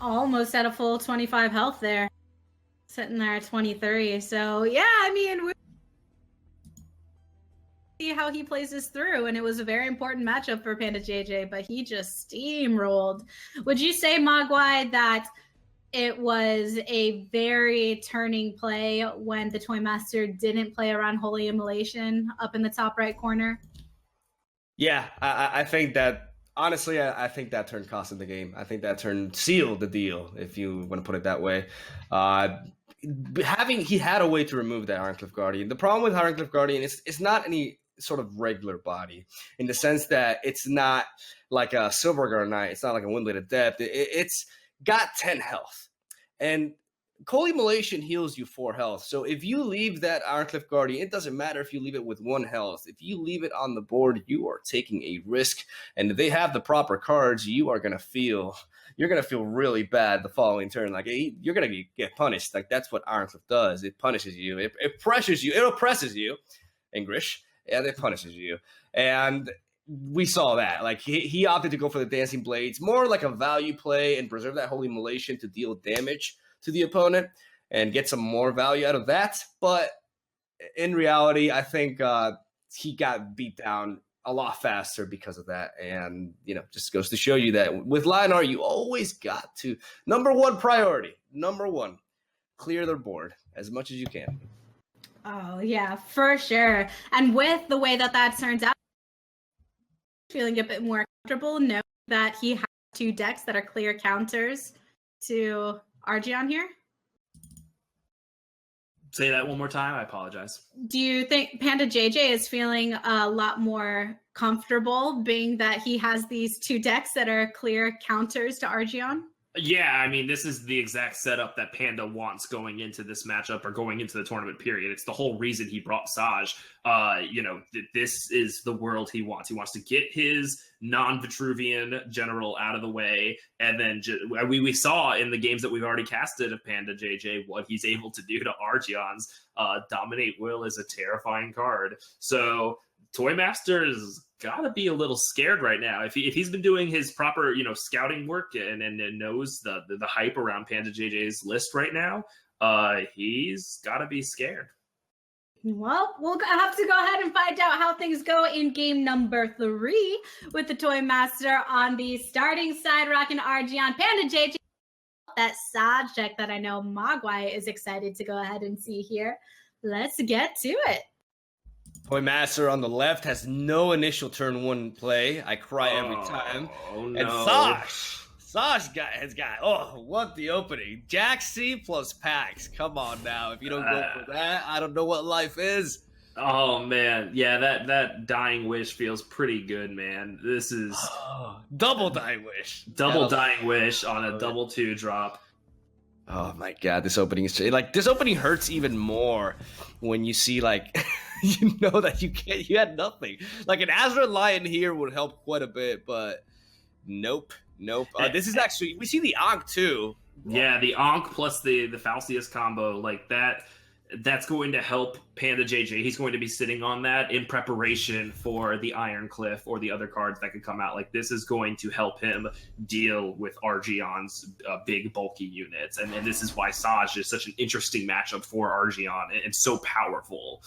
Almost at a full 25 health there. Sitting there at 23. So, yeah, I mean, we see how he plays this through. And it was a very important matchup for PandaJJ, but he just steamrolled. Would you say, Mogwai, that it was a very turning play when the ToyMaster didn't play around Holy Immolation up in the top right corner? Yeah, I think that. Honestly, I think that turn cost him the game. I think that turn sealed the deal, if you want to put it that way. He had a way to remove that Iron Cliff Guardian. The problem with Iron Cliff Guardian is it's not any sort of regular body, in the sense that it's not like a Silverguard Knight. It's not like a Windbladed Depth. It's got 10 health. And Holy Immolation heals you 4 health. So if you leave that Iron Cliff Guardian, it doesn't matter if you leave it with 1 health. If you leave it on the board, you are taking a risk. And if they have the proper cards, you're gonna feel really bad the following turn. Like, you're gonna get punished. Like, that's what Iron Cliff does. It punishes you. It pressures you. It oppresses you. English. And it punishes you. And we saw that. Like, he opted to go for the Dancing Blades, more like a value play, and preserve that Holy Immolation to deal damage to the opponent and get some more value out of that. But in reality, I think he got beat down a lot faster because of that. And, just goes to show you that with Lionar, you always got to, number 1 priority, clear their board as much as you can. Oh, yeah, for sure. And with the way that turns out, feeling a bit more comfortable knowing that he has 2 decks that are clear counters to Argion here? Say that one more time. I apologize. Do you think PandaJJ is feeling a lot more comfortable being that he has these 2 decks that are clear counters to Argion? Yeah, I mean, this is the exact setup that Panda wants going into this matchup or going into the tournament period. It's the whole reason he brought Saj. This is the world he wants. He wants to get his non-Vitruvian general out of the way. And then we saw in the games that we've already casted of PandaJJ what he's able to do to Argion's. Dominate Will is a terrifying card. So ToyMaster is gotta be a little scared right now. If he's been doing his proper, scouting work and knows the hype around PandaJJ's list right now, he's gotta be scared. Well, we'll have to go ahead and find out how things go in game number 3 with the ToyMaster on the starting side, rocking Argion. PandaJJ, that Saj deck that I know Mogwai is excited to go ahead and see here. Let's get to it. ToyMaster on the left has no initial turn 1 play. I cry every time. Oh, no. And Sash has got, what the opening. Jack C plus Pax. Come on now. If you don't go for that, I don't know what life is. Oh, man. Yeah, that Dying Wish feels pretty good, man. This is... double Dying Wish. Double Dying Wish on a double 2 drop. Oh, my God. This opening is... Like, this opening hurts even more when you see, like... you know that you had nothing. Like, an Azra Lion here would help quite a bit, but nope. This is actually... We see the Ankh, too. Yeah, the Ankh plus the Falcius combo, like that's going to help PandaJJ. He's going to be sitting on that in preparation for the Iron Cliff or the other cards that could come out. Like, this is going to help him deal with Argion's big, bulky units. And this is why Saj is such an interesting matchup for Argion and so powerful.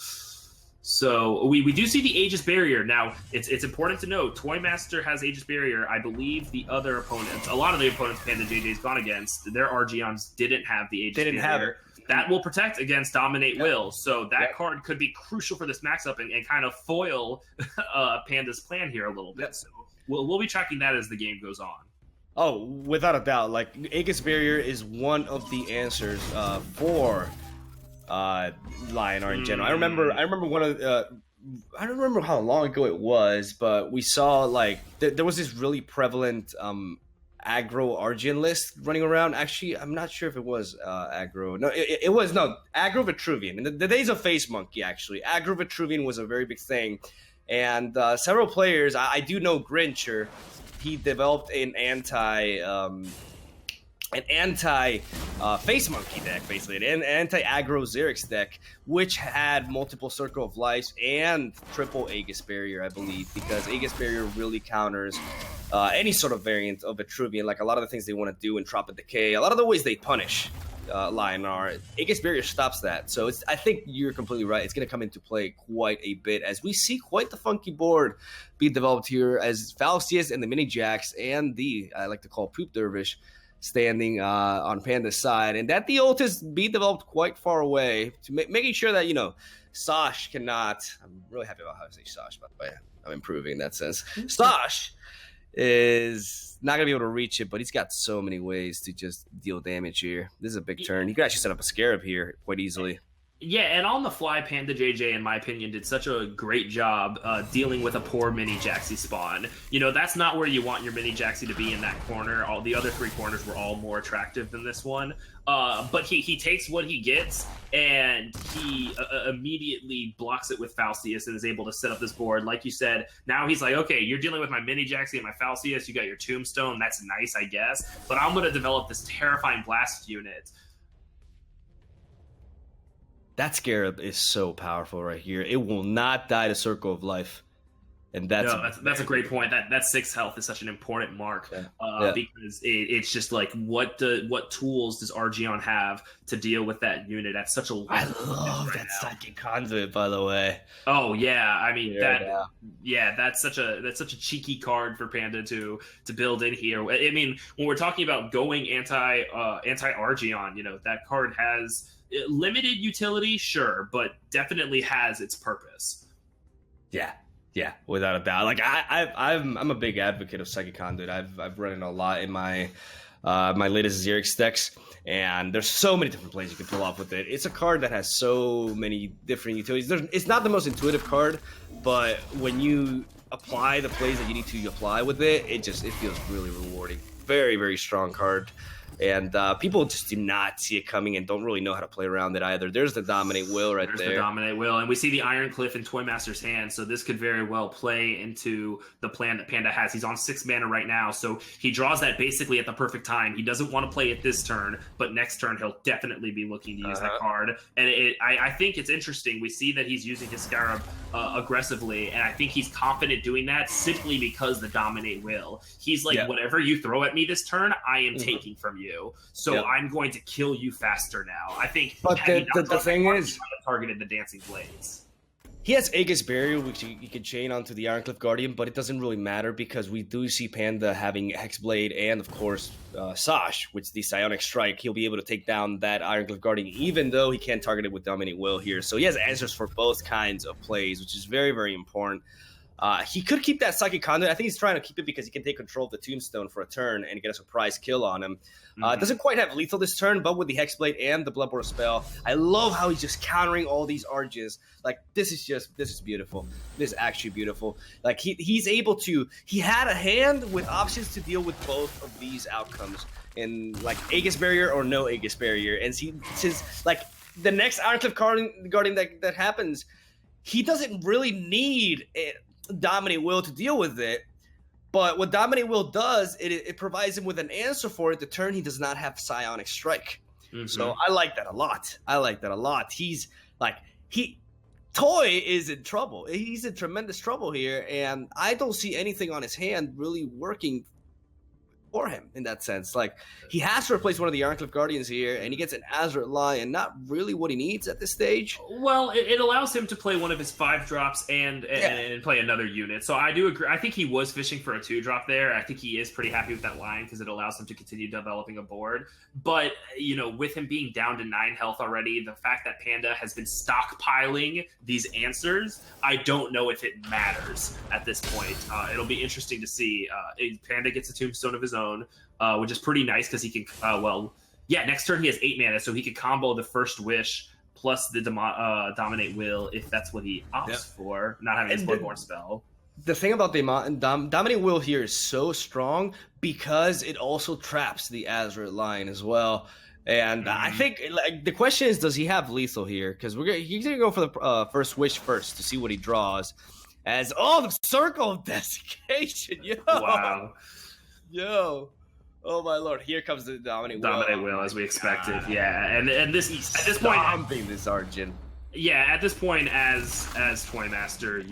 So we do see the Aegis Barrier. Now, it's important to note, ToyMaster has Aegis Barrier. I believe the other opponents, a lot of the opponents PandaJJ's gone against, their Argions didn't have the Aegis Barrier. Have it. That will protect against Dominate Will. So that card could be crucial for this max up and kind of foil Panda's plan here a little bit. So we'll be tracking that as the game goes on. Oh, without a doubt. Like, Aegis Barrier is one of the answers for Lionar in general. I remember one of I don't remember how long ago it was, but we saw like there was this really prevalent aggro Argent list running around. Actually, I'm not sure if it was aggro. No, it was aggro Vitruvian. In the days of Face Monkey, actually, aggro Vitruvian was a very big thing, and several players. I do know Grincher. He developed an anti Face Monkey deck, basically, an anti-aggro Xerix deck, which had multiple Circle of Lives and triple Aegis Barrier, I believe, because Aegis Barrier really counters any sort of variant of Vitruvian, like a lot of the things they want to do in Trop and Decay, a lot of the ways they punish Lionar. Aegis Barrier stops that, so I think you're completely right. It's going to come into play quite a bit as we see quite the funky board be developed here as Falcius and the Mini Jacks and the, I like to call Poop Dervish, standing on Panda's side, and that the ult is being developed quite far away to making sure that, you know, Sash cannot. I'm really happy about how I say Sash, by the way. I'm improving in that sense. Sash is not going to be able to reach it, but he's got so many ways to just deal damage here. This is a big turn. He could actually set up a Scarab here quite easily. Yeah, and on the fly, PandaJJ, in my opinion, did such a great job dealing with a poor Mini Jaxi spawn. You know, that's not where you want your Mini Jaxi to be in that corner. All the other three corners were all more attractive than this one. But he takes what he gets, and he immediately blocks it with Falcius and is able to set up this board. Like you said, now he's like, okay, you're dealing with my Mini Jaxi and my Falcius. You got your Tombstone. That's nice, I guess. But I'm going to develop this terrifying blast unit. That Scarab is so powerful right here. It will not die to Circle of Life. And that's a great point. That 6 health is such an important mark because it's just like what tools does Argion have to deal with that unit at such a low I love that Psychic Conduit, by the way. Oh yeah, I mean that's such a cheeky card for Panda to build in here. I mean, when we're talking about going anti Argion, you know, that card has limited utility, sure, but definitely has its purpose. Yeah, without a doubt. Like I'm a big advocate of Psychic Conduit. I've run it a lot in my my latest Xerix decks, and there's so many different plays you can pull off with it. It's a card that has so many different utilities. It's not the most intuitive card, but when you apply the plays that you need to apply with it, it feels really rewarding. Very, very strong card. And people just do not see it coming and don't really know how to play around it either. There's the Dominate Will right there. There's the Dominate Will. And we see the Iron Cliff in ToyMaster's hand, so this could very well play into the plan that Panda has. He's on 6 mana right now, so he draws that basically at the perfect time. He doesn't want to play it this turn, but next turn he'll definitely be looking to use that card. And I think it's interesting. We see that he's using his Scarab aggressively, and I think he's confident doing that simply because the Dominate Will. He's like, whatever you throw at me this turn, I am taking from you. So I'm going to kill you faster now. I think. But the thing is, targeted the Dancing Blades. He has Aegis Barrier, which you can chain onto the Ironcliffe Guardian, but it doesn't really matter because we do see Panda having Hexblade and, of course, Sash, which the Psionic Strike. He'll be able to take down that Ironcliffe Guardian, even though he can't target it with Dominate Will here. So he has answers for both kinds of plays, which is very, very important. He could keep that Psychic Conduit. I think he's trying to keep it because he can take control of the Tombstone for a turn and get a surprise kill on him. Doesn't quite have lethal this turn, but with the Hexblade and the Bloodborne spell, I love how he's just countering all these Arges. Like, this is beautiful. This is actually beautiful. Like, he's able to, he had a hand with options to deal with both of these outcomes. And, like, Aegis Barrier or no Aegis Barrier. And since, like, the next Ironcliffe Guardian that happens, he doesn't really need it. Dominate Will to deal with it, but what Dominate Will does, it provides him with an answer for it the turn he does not have Psionic Strike. So I like that a lot. He's like, Toy is in trouble. He's in tremendous trouble here, and I don't see anything on his hand really working for him in that sense. Like, he has to replace one of the Ironcliffe Guardians here, and he gets an Azure Lion, not really what he needs at this stage. Well, it allows him to play one of his 5-drops and play another unit. So I do agree. I think he was fishing for a 2-drop there. I think he is pretty happy with that line because it allows him to continue developing a board. But, you know, with him being down to 9 health already, the fact that Panda has been stockpiling these answers, I don't know if it matters at this point. It'll be interesting to see. Panda gets a Tombstone of his own, which is pretty nice because he can, next turn he has 8 mana, so he can combo the First Wish plus the Dominate Will if that's what he opts for, not having his Bloodborne spell. The thing about the Dominate Will here is so strong because it also traps the Azure Lion as well. And I think, like, the question is, does he have lethal here? Because he's going to go for the First Wish first to see what he draws. As, the Circle of Desiccation. Yo. Wow. Yo. Oh, my Lord. Here comes the Dominate Will. Dominate Will, as we expected. Yeah. And this at this point... Stomping this Argent. Yeah, at this point, as ToyMaster,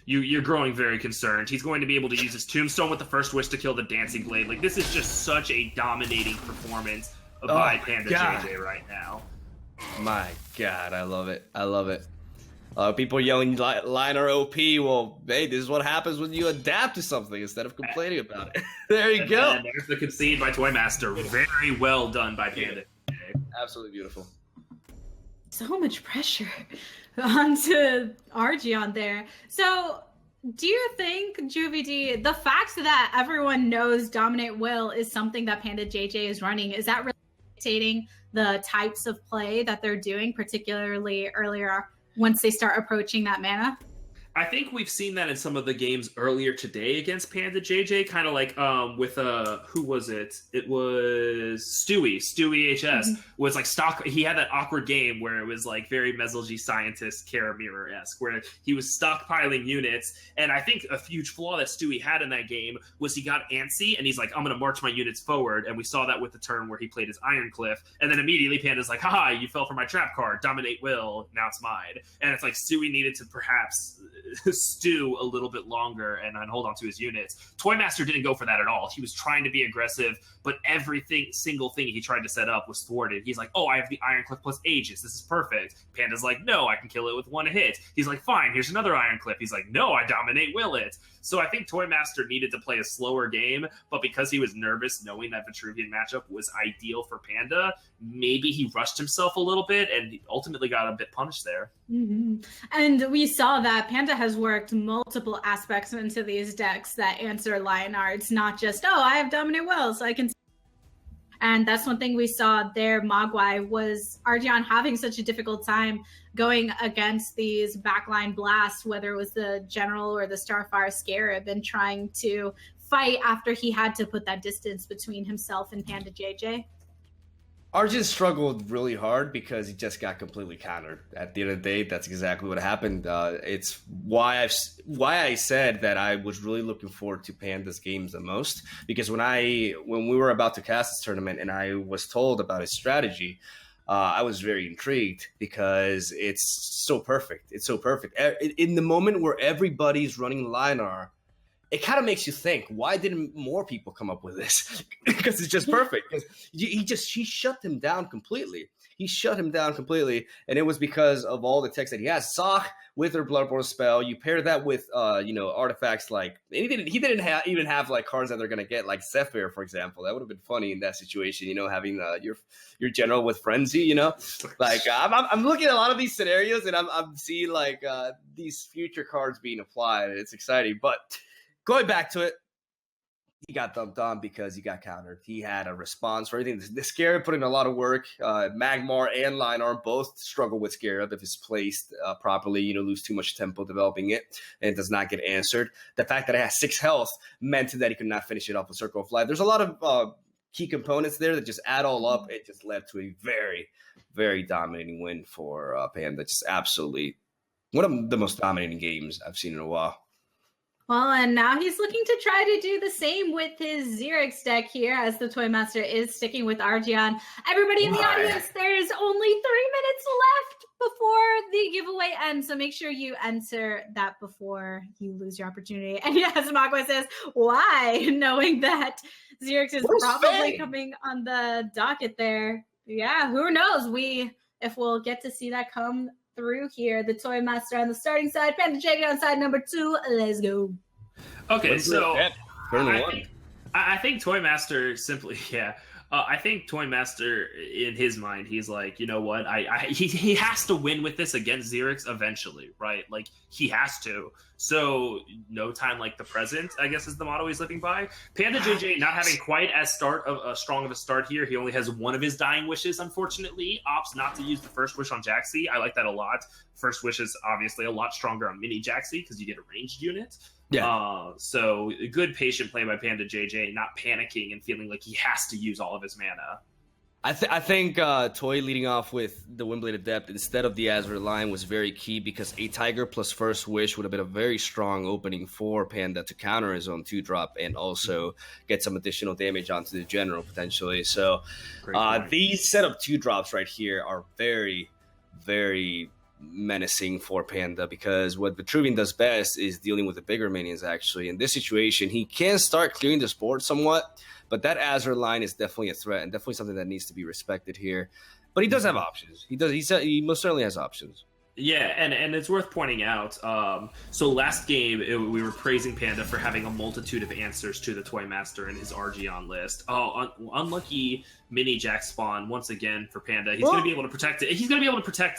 you're growing very concerned. He's going to be able to use his Tombstone with the First Wish to kill the Dancing Blade. Like, this is just such a dominating performance by PandaJJ right now. My God, I love it. I love it. People yelling liner OP. Well, hey, this is what happens when you adapt to something instead of complaining about it. There you go. And there's the concede by ToyMaster. Very well done by PandaJJ. Absolutely beautiful. So much pressure onto Argion there. So, do you think, JuvyD, the fact that everyone knows Dominate Will is something that PandaJJ is running, is that really dictating the types of play that they're doing, particularly earlier once they start approaching that mana? I think we've seen that in some of the games earlier today against PandaJJ, kind of like with who was it? It was Stewie HS was like stock. He had that awkward game where it was like very Mesolgy Scientist Kara Mirror-esque, where he was stockpiling units. And I think a huge flaw that Stewie had in that game was he got antsy and he's like, I'm going to march my units forward. And we saw that with the turn where he played his Ironcliff. And then immediately Panda's like, haha, you fell for my trap card. Dominate Will. Now it's mine. And it's like Stewie needed to perhaps stew a little bit longer and hold on to his units. ToyMaster didn't go for that at all. He was trying to be aggressive, but single thing he tried to set up was thwarted. He's like, I have the Ironcliff plus Aegis. This is perfect. Panda's like, no, I can kill it with one hit. He's like, fine, here's another Ironcliff. He's like, no, I Dominate Will it. So I think ToyMaster needed to play a slower game, but because he was nervous knowing that Vitruvian matchup was ideal for Panda, maybe he rushed himself a little bit and ultimately got a bit punished there. And we saw that Panda has worked multiple aspects into these decks that answer Lionar. It's not just, I have Dominate Will, so I can... And that's one thing we saw there, Mogwai, was Argion having such a difficult time going against these backline blasts, whether it was the General or the Starfire Scarab, and trying to fight after he had to put that distance between himself and PandaJJ. Arjun struggled really hard because he just got completely countered. At the end of the day, that's exactly what happened. It's why I said that I was really looking forward to Panda's games the most, because when we were about to cast this tournament and I was told about his strategy, I was very intrigued because it's so perfect. It's so perfect. In the moment where everybody's running Linar, it kind of makes you think, why didn't more people come up with this? Because it's just perfect. Because he shut him down completely. He shut him down completely, and it was because of all the techs that he has. Sock with her Bloodborne spell, you pair that with artifacts like he didn't even have like cards that they're gonna get like Zephyr, for example. That would have been funny in that situation, having your general with Frenzy. Like I'm looking at a lot of these scenarios, and I'm seeing like these future cards being applied, and it's exciting. But going back to it, he got dumped on because he got countered. He had a response for everything. The Scarab put in a lot of work. Magmar and Linearm both struggle with Scarab if it's placed properly. Lose too much tempo developing it, and it does not get answered. The fact that it has 6 health meant that he could not finish it off with Circle of Life. There's a lot of key components there that just add all up. It just led to a very, very dominating win for Panda. Just absolutely one of the most dominating games I've seen in a while. Well, and now he's looking to try to do the same with his Xerix deck here, as the Toymaster is sticking with Argion. Everybody in the audience, there's only 3 minutes left before the giveaway ends, so make sure you enter that before you lose your opportunity. And yes, Magua says, why? Knowing that Xerix is probably coming on the docket there. Yeah, who knows? If we'll get to see that come through here. The Toymaster on the starting side, PandaJJ on side number 2. Let's go. Okay, so I think Toymaster simply, I think Toymaster in his mind, he's like, you know what? He has to win with this against Xerix eventually, right? Like he has to. So no time like the present, I guess, is the motto he's living by. PandaJJ not having quite as strong of a start here. He only has one of his dying wishes, unfortunately. Opts not to use the first wish on Jaxi. I like that a lot. First wish is obviously a lot stronger on Mini Jaxi because you get a ranged unit. Yeah. So good patient play by PandaJJ, not panicking and feeling like he has to use all of his mana. I think Toy leading off with the Windblade Adept instead of the Azure line was very key, because a Tiger plus First Wish would have been a very strong opening for Panda to counter his own 2-drop and also get some additional damage onto the general potentially. So these set of 2-drops right here are very, very menacing for Panda, because what Vitruvian does best is dealing with the bigger minions. Actually, in this situation, he can start clearing this board somewhat, but that Azure line is definitely a threat and definitely something that needs to be respected here. But he does have options. He most certainly has options. Yeah, and it's worth pointing out, so last game, we were praising Panda for having a multitude of answers to the Toymaster in his Argion list. Unlucky Mini Jack spawn, once again, for Panda. He's going to be able to protect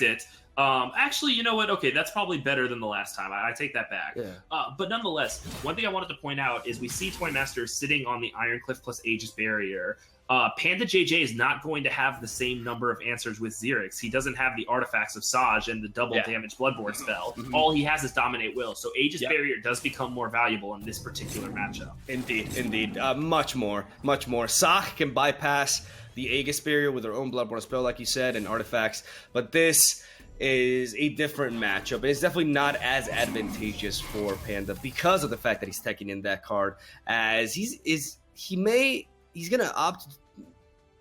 it. Actually, you know what? Okay, that's probably better than the last time. I take that back. Yeah. But nonetheless, one thing I wanted to point out is we see Toymaster sitting on the Ironcliff plus Aegis Barrier. PandaJJ is not going to have the same number of answers with Xerix. He doesn't have the artifacts of Saj and the double damage Bloodborne spell. All he has is Dominate Will. So Aegis Barrier does become more valuable in this particular matchup. Indeed. Much more. Sach can bypass the Aegis Barrier with her own Bloodborne spell, like you said, and artifacts. But this is a different matchup. It's definitely not as advantageous for Panda because of the fact that he's taking in that card, as he's gonna opt.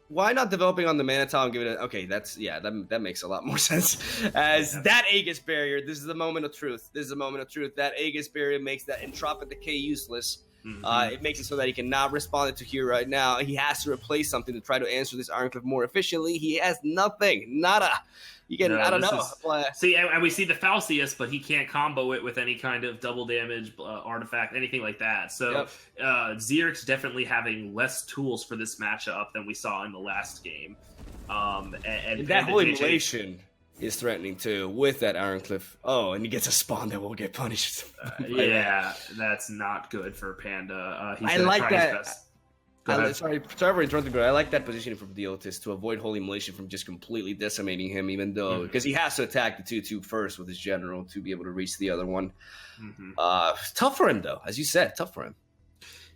Why not developing on the mana tile and give it that makes a lot more sense. As that Aegis Barrier, this is the moment of truth. That Aegis Barrier makes that Entropic Decay useless. It makes it so that he cannot respond to here right now. He has to replace something to try to answer this Ironcliff more efficiently. He has nothing. Nada. I don't know. See, and we see the Falcius, but he can't combo it with any kind of double damage artifact, anything like that. So Xerix definitely having less tools for this matchup than we saw in the last game. And that whole immolation is threatening too with that Ironcliff. Oh, and he gets a spawn that will get punished. That's not good for Panda. He's I like try that. His best. Sorry for interrupting, but I like that positioning from Duelyst to avoid Holy Immolation from just completely decimating him, even though because he has to attack the 2/2 first with his general to be able to reach the other one. Tough for him though, as you said, tough for him.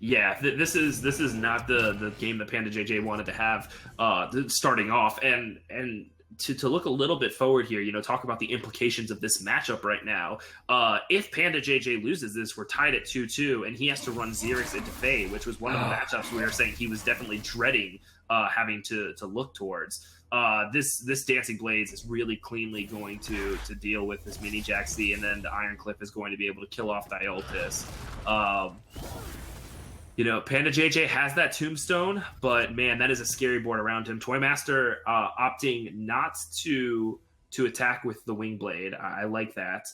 Yeah, this is not the game that PandaJJ wanted to have starting off, and to look a little bit forward here, talk about the implications of this matchup right now. If PandaJJ loses this, we're tied at 2-2, and he has to run Xerix into Fae, which was one of the matchups we were saying he was definitely dreading having to look towards. This Dancing Blades is really cleanly going to deal with this Mini Jaxi, and then the Iron Cliff is going to be able to kill off Duelyst. PandaJJ has that tombstone, but man, that is a scary board around him. ToyMaster opting not to attack with the Wing Blade. I like that.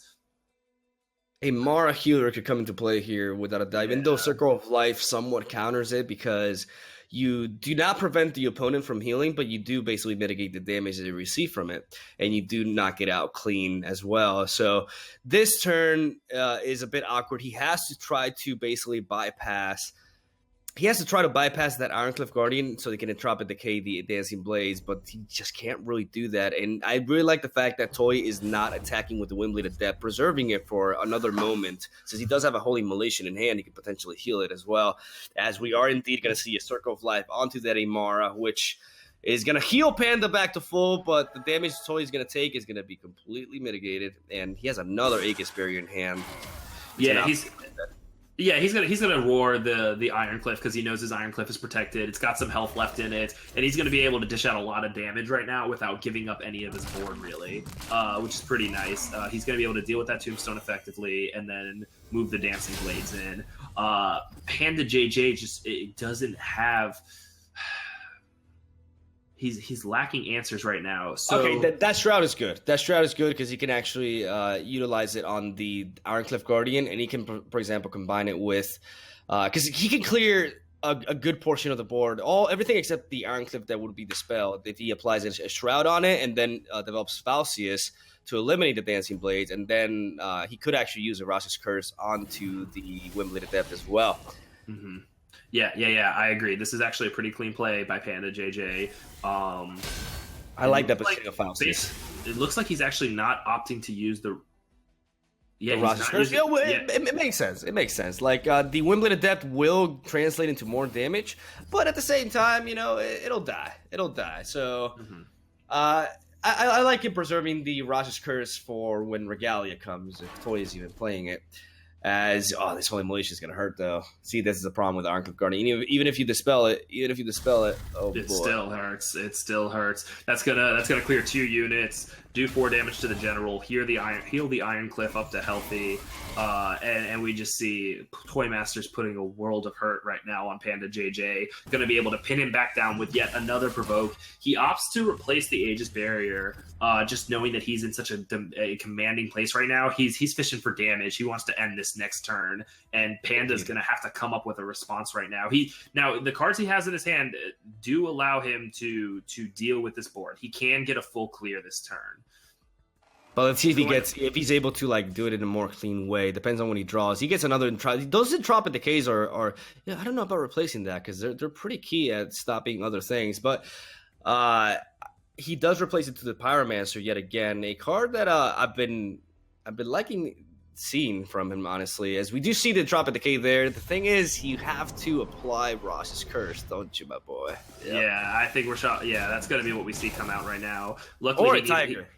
A Mara healer could come into play here without a doubt, even though Circle of Life somewhat counters it, because you do not prevent the opponent from healing, but you do basically mitigate the damage that you receive from it, and you do knock it out clean as well. So this turn is a bit awkward. He has to try to basically bypass that Ironcliff Guardian so they can Entropic Decay the Dancing Blades, but he just can't really do that. And I really like the fact that Toy is not attacking with the Windblade Adept, preserving it for another moment. Since he does have a Holy Malician in hand, he can potentially heal it as well. As we are indeed going to see a Circle of Life onto that Amara, which is going to heal Panda back to full, but the damage Toy is going to take is going to be completely mitigated. And he has another Aegis Barrier in hand. He's gonna roar the Iron Cliff because he knows his Iron Cliff is protected. It's got some health left in it, and he's gonna be able to dish out a lot of damage right now without giving up any of his board, really, which is pretty nice. He's gonna be able to deal with that Tombstone effectively, and then move the Dancing Blades in. PandaJJ just doesn't have. He's lacking answers right now. So okay, that Shroud is good. That Shroud is good because he can actually utilize it on the Ironcliff Guardian, and he can, for example, combine it with because he can clear a good portion of the board, everything except the Ironcliff that would be dispelled if he applies a Shroud on it, and then develops Falcius to eliminate the Dancing Blades, and then he could actually use a Ross's Curse onto the Windblade Adept as well. Mm-hmm. Yeah, I agree. This is actually a pretty clean play by PandaJJ. I like that position of Falcius. It looks like he's actually not opting to use the Ross's Curse. It makes sense. It makes sense. Like the Windblade Adept will translate into more damage, but at the same time, it'll die. It'll die. So I like it preserving the Ross's Curse for when Regalia comes, if Toy is even playing it. This Holy Militia is going to hurt, though. See, this is the problem with the Ironcliff Guardian. Even if you dispel it, oh boy. It still hurts. It still hurts. That's gonna clear 2 units, do 4 damage to the general, heal the Ironcliff up to healthy, and we just see ToyMaster's putting a world of hurt right now on PandaJJ. Going to be able to pin him back down with yet another provoke. He opts to replace the Aegis Barrier, just knowing that he's in such a commanding place right now. He's fishing for damage. He wants to end this next turn, and Panda's going to have to come up with a response right now. Now the cards he has in his hand do allow him to deal with this board. He can get a full clear this turn. But let's see if he's able to do it in a more clean way. Depends on what he draws. He gets another those Entropic Decays are I don't know about replacing that because they're pretty key at stopping other things. But he does replace it to the Pyromancer yet again, a card that I've been liking seeing from him, honestly, as we do see the Entropic Decay there. The thing is, you have to apply Ross's Curse, don't you, my boy? Yep. Yeah, I think that's going to be what we see come out right now. Luckily, or a Tiger.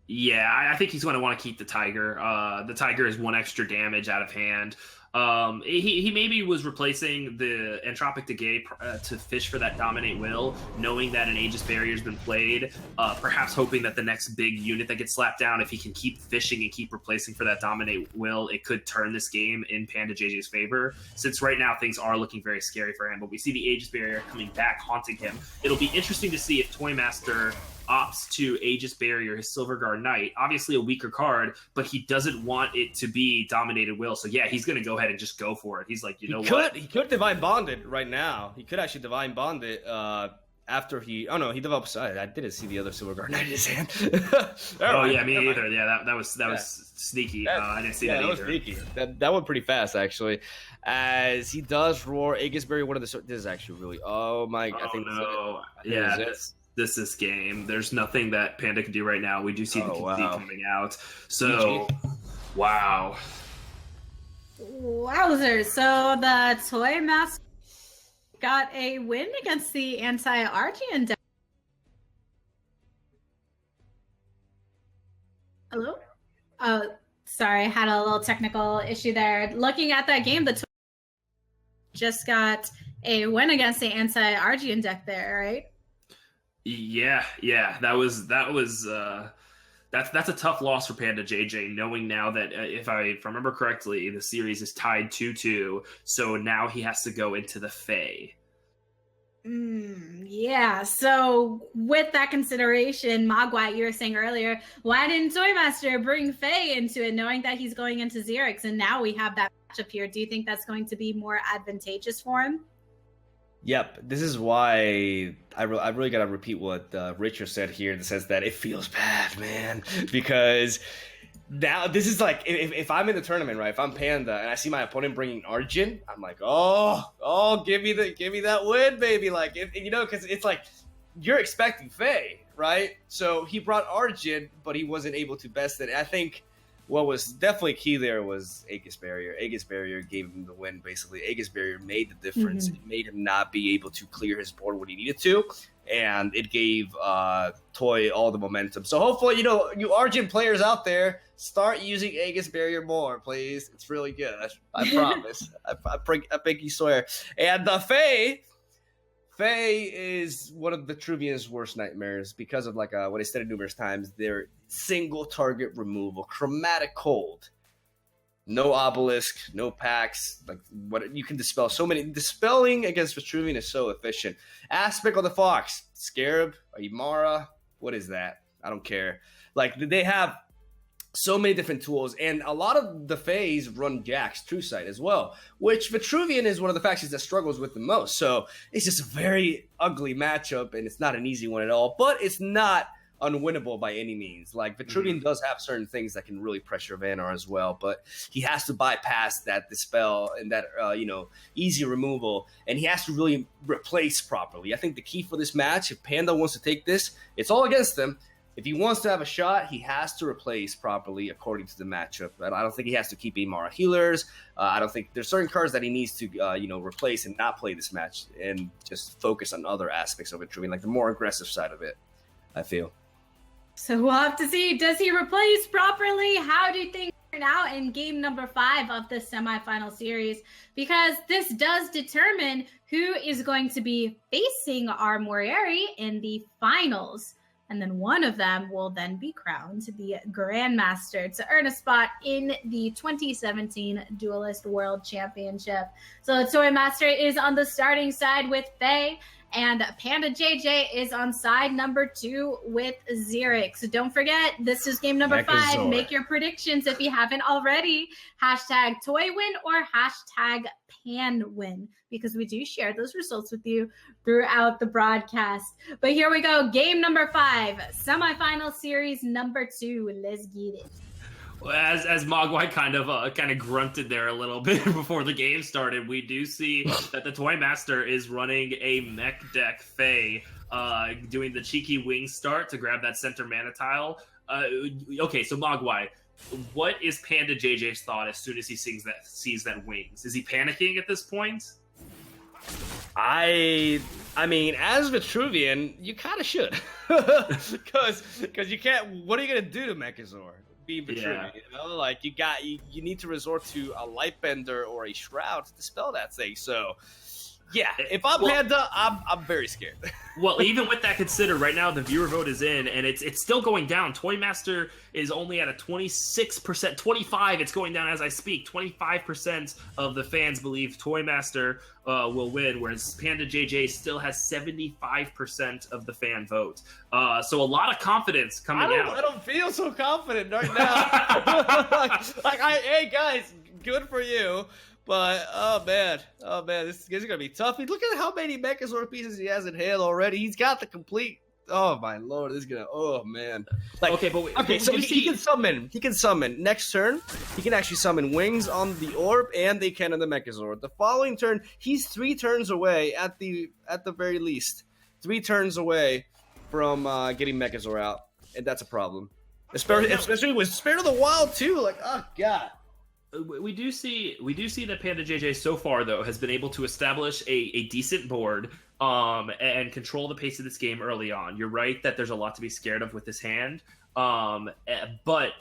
I think he's going to want to keep the Tiger. The Tiger is 1 extra damage out of hand. He maybe was replacing the Entropic Decay to fish for that Dominate Will, knowing that an Aegis Barrier has been played, perhaps hoping that the next big unit that gets slapped down, if he can keep fishing and keep replacing for that Dominate Will, it could turn this game in PandaJJ's favor, since right now things are looking very scary for him, but we see the Aegis Barrier coming back, haunting him. It'll be interesting to see if ToyMaster opts to Aegis Barrier his Silverguard Knight. Obviously a weaker card, but he doesn't want it to be Dominated Will. So yeah, he's going to go ahead and just go for it. He's like, what? He could Divine Bond it right now. He could actually Divine Bond it after he... Oh, no, he develops... I didn't see the other Silverguard Knight in his hand. Me either. Yeah, that was sneaky. I didn't see that either. That was sneaky. That went pretty fast, actually. As he does roar Aegis Barrier, this is actually really... Oh, my... I think no. This is game. There's nothing that Panda can do right now. We do see the Conceit coming out. So, wow. Wowzers. So the ToyMaster got a win against the anti-Archean deck. Hello? Oh, sorry. I had a little technical issue there. Looking at that game, the just got a win against the anti-Argian deck there, right? Yeah, that's a tough loss for PandaJJ, knowing now that if I remember correctly, the series is tied 2-2, so now he has to go into the Fae. Yeah, so with that consideration, Mogwai, you were saying earlier, why didn't ToyMaster bring Faye into it, knowing that he's going into Xerix, and now we have that matchup here? Do you think that's going to be more advantageous for him? Yep, this is why I really got to repeat what Richard said here in the sense that it feels bad, man, because now this is like if I'm in the tournament, right? If I'm Panda and I see my opponent bringing Arjun, I'm like, oh, give me that win, baby, like because it's like you're expecting Faye, right? So he brought Arjun, but he wasn't able to best it. I think what was definitely key there was Aegis Barrier. Aegis Barrier gave him the win, basically. Aegis Barrier made the difference. It made him not be able to clear his board when he needed to, and it gave Toy all the momentum. So hopefully, you Argent players out there, start using Aegis Barrier more, please. It's really good. I promise. I pinky swear. And the Faye is one of the Vitruvian's worst nightmares because of what I said numerous times. Their single target removal, chromatic cold, no obelisk, no packs. Like what you can dispel so many. Dispelling against Vitruvian is so efficient. Aspect of the Fox, Scarab, Imara. What is that? I don't care. Like they have so many different tools, and a lot of the Fays run Jack's True Sight as well, which Vitruvian is one of the factions that struggles with the most. So it's just a very ugly matchup, and it's not an easy one at all, but it's not unwinnable by any means. Like Vitruvian does have certain things that can really pressure Vanar as well, but he has to bypass that dispel and that easy removal, and he has to really replace properly. I think the key for this match, if Panda wants to take this, it's all against him. If he wants to have a shot, he has to replace properly according to the matchup. I don't think he has to keep Imara healers. I don't think there's certain cards that he needs to, replace and not play this match and just focus on other aspects of it, like the more aggressive side of it, I feel. So we'll have to see. Does he replace properly? How do things turn out in game number 5 of the semifinal series? Because this does determine who is going to be facing our Morieri in the finals. And then one of them will then be crowned the Grandmaster to earn a spot in the 2017 Duelyst World Championship. So the ToyMaster is on the starting side with Faye, and PandaJJ is on side number 2 with Xerix. So don't forget, this is game number 5. Make your predictions if you haven't already. Hashtag ToyWin or hashtag PanWin, because we do share those results with you throughout the broadcast. But here we go. Game number 5, semifinal series number 2. Let's get it. Well, as Mogwai kind of grunted there a little bit before the game started, we do see that the ToyMaster is running a mech deck Fae, doing the cheeky wing start to grab that center mana tile. Okay, so Mogwai, what is PandaJJ's thought as soon as he sees that wings? Is he panicking at this point? I mean, as Vitruvian, you kind of should, because you can't. What are you gonna do to Mechazor? Being Vitruvian, like you need to resort to a Lightbender or a Shroud to dispel that thing. So, yeah, if I'm Panda, I'm very scared. Well, even with that considered, right now the viewer vote is in, and it's still going down. ToyMaster is only at a 26%, 25%. It's going down as I speak. 25% of the fans believe ToyMaster will win, whereas PandaJJ still has 75% of the fan vote. So a lot of confidence coming out. I don't feel so confident right now. Hey guys, good for you. But, oh man, this is going to be tough. Look at how many Mechazor pieces he has in hand already. He's got the complete, oh my lord, this is going to, oh man. Like, so he can summon. Next turn, he can actually summon wings on the orb and they can on the Mechazor. The following turn, he's 3 turns away at the very least. 3 turns away from getting Mechazor out, and that's a problem. Especially with Spirit of the Wild too, like, oh god. We do see that PandaJJ so far though has been able to establish a decent board and control the pace of this game early on. You're right that there's a lot to be scared of with his hand, but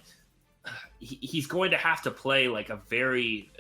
he's going to have to play like a very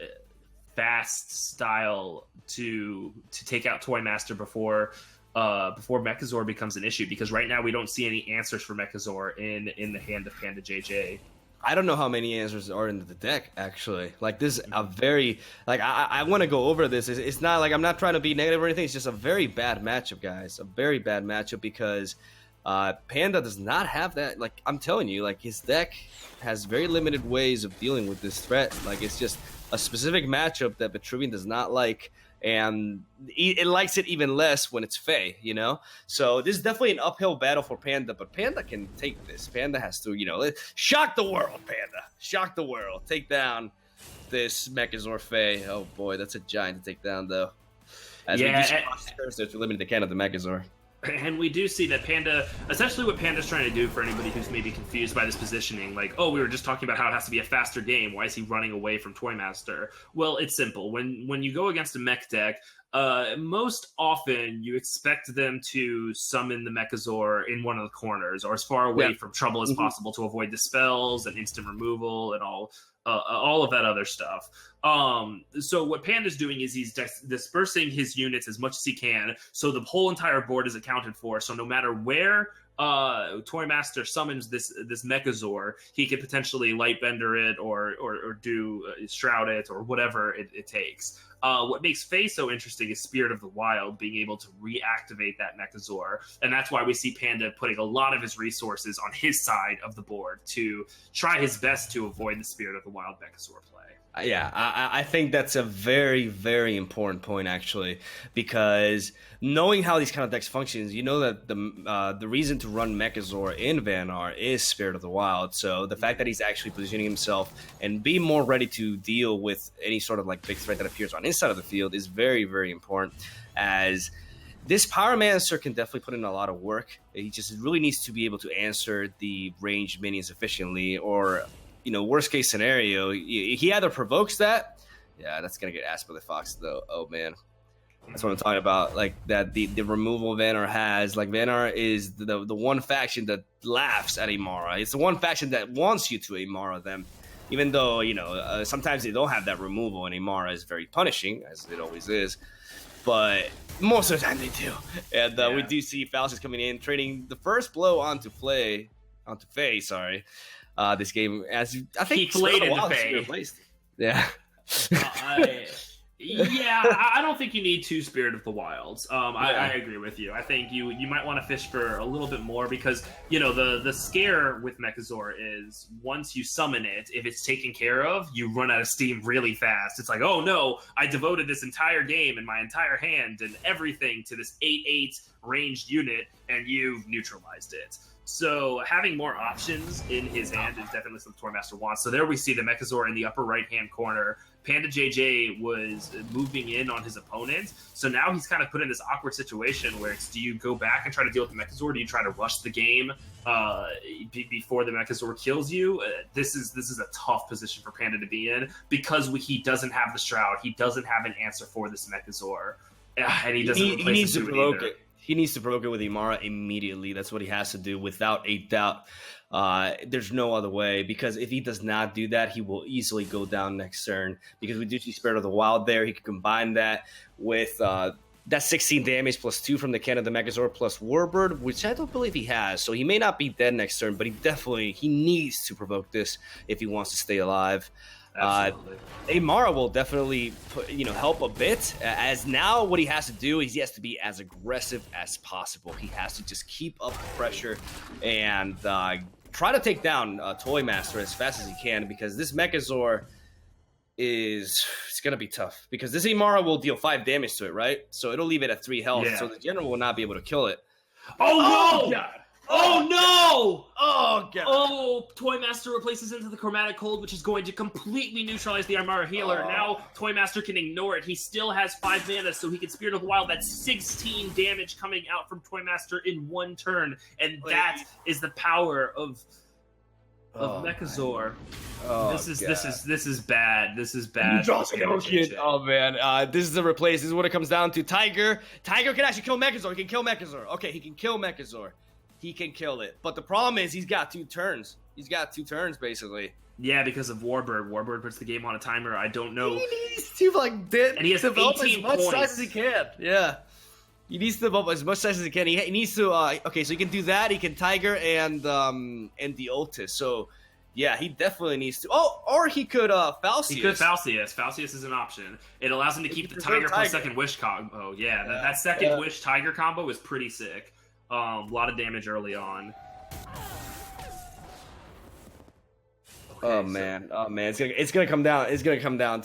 fast style to take out ToyMaster before Mechazor becomes an issue, because right now we don't see any answers for Mechazor in the hand of PandaJJ. I don't know how many answers are in the deck, actually. Like, this is a very, like, I want to go over this. It's not like I'm not trying to be negative or anything. It's just a very bad matchup, guys. A very bad matchup, because Panda does not have that. Like, I'm telling you, like, his deck has very limited ways of dealing with this threat. Like, it's just a specific matchup that Vitruvian does not like, and it likes it even less when it's Fae, you know? So this is definitely an uphill battle for Panda, but Panda can take this. Panda has to, you know, shock the world, Panda. Shock the world. Take down this Mechazor Fae. Oh, boy, that's a giant to take down, though. As yeah, we do, limited to Canada Mechazor. And we do see that Panda, essentially what Panda's trying to do, for anybody who's maybe confused by this positioning, like, oh, we were just talking about how it has to be a faster game. Why is he running away from ToyMaster? Well, it's simple. When you go against a mech deck, most often you expect them to summon the Mechazor in one of the corners, or as far away from trouble as possible, to avoid the spells and instant removal and all of that other stuff. So what Panda's doing is he's dispersing his units as much as he can, so the whole entire board is accounted for. So no matter where ToyMaster summons this Mechazor, he could potentially Lightbender it or do Shroud it, or whatever it takes. What makes Fae so interesting is Spirit of the Wild, being able to reactivate that Mechazor, and that's why we see Panda putting a lot of his resources on his side of the board to try his best to avoid the Spirit of the Wild Mechazor play. Yeah, I think that's a very, very important point, actually, because knowing how these kind of decks functions, you know that the reason to run Mechazor in Vanar is Spirit of the Wild. So the fact that he's actually positioning himself and be more ready to deal with any sort of like big threat that appears on inside of the field is very, very important, as this Pyromancer can definitely put in a lot of work. He just really needs to be able to answer the ranged minions efficiently, or, you know, worst case scenario, he either provokes that. Yeah, that's gonna get asked by the Fox, though. Oh man, that's what I'm talking about. Like that, the removal Vanar has. Like, Vanar is the one faction that laughs at Imara. It's the one faction that wants you to Imara them, even though, you know, sometimes they don't have that removal, and Imara is very punishing, as it always is. But most of the time they do, and we do see Faust coming in, trading the first blow onto Fae. Sorry. This game, as I think he played into Fae. Yeah. I don't think you need two Spirit of the Wilds. I agree with you. I think you might want to fish for a little bit more, because, you know, the scare with Mechazor is once you summon it, if it's taken care of, you run out of steam really fast. It's like, oh no, I devoted this entire game and my entire hand and everything to this 8/8 ranged unit, and you've neutralized it. So having more options in his hand is definitely something ToyMaster wants. So there we see the Mechazor in the upper right-hand corner. PandaJJ was moving in on his opponent. So now he's kind of put in this awkward situation where it's, do you go back and try to deal with the Mechazor? Do you try to rush the game before the Mechazor kills you? This is a tough position for Panda to be in, because he doesn't have the Shroud. He doesn't have an answer for this Mechazor. And he doesn't he needs to provoke it. He needs to provoke it with Imara immediately. That's what he has to do, without a doubt. There's no other way, because if he does not do that, he will easily go down next turn, because we do see Spirit of the Wild there. He can combine that with that 16 damage plus 2 from the Canada Mechazor plus Warbird, which I don't believe he has. So he may not be dead next turn, but he needs to provoke this if he wants to stay alive. Imara will definitely help a bit, as now what he has to do is he has to be as aggressive as possible. He has to just keep up the pressure and try to take down ToyMaster as fast as he can, because this Mechazor it's going to be tough, because this Imara will deal 5 damage to it, right? So it'll leave it at 3 health, so the general will not be able to kill it. Oh no! God. Oh no! Oh god! Oh, ToyMaster replaces into the Chromatic Cold, which is going to completely neutralize the Imara healer. Now ToyMaster can ignore it. He still has 5 mana, so he can Spirit of the Wild. That's 16 damage coming out from ToyMaster in 1 turn, and that is the power of Mechazor. This is bad. This is bad. Oh man, this is the replace. This is what it comes down to. Tiger can actually kill Mechazor. He can kill Mechazor. Okay, he can kill Mechazor. He can kill it. But the problem is he's got 2 turns. He's got 2 turns basically. Yeah, because of Warbird. Warbird puts the game on a timer. I don't know. He needs to and he has develop 18 as much points. size as he can. Yeah. He needs to develop as much size as he can. He needs to. Okay, so he can do that. He can Tiger and the Ultis. So, yeah, he definitely needs to. Oh, or he could Falcius. He could Falcius. Falcius is an option. It allows him to keep the Tiger plus second Wish combo. Yeah, that second Wish Tiger combo is pretty sick. A lot of damage early on. Okay, it's gonna come down. It's gonna come down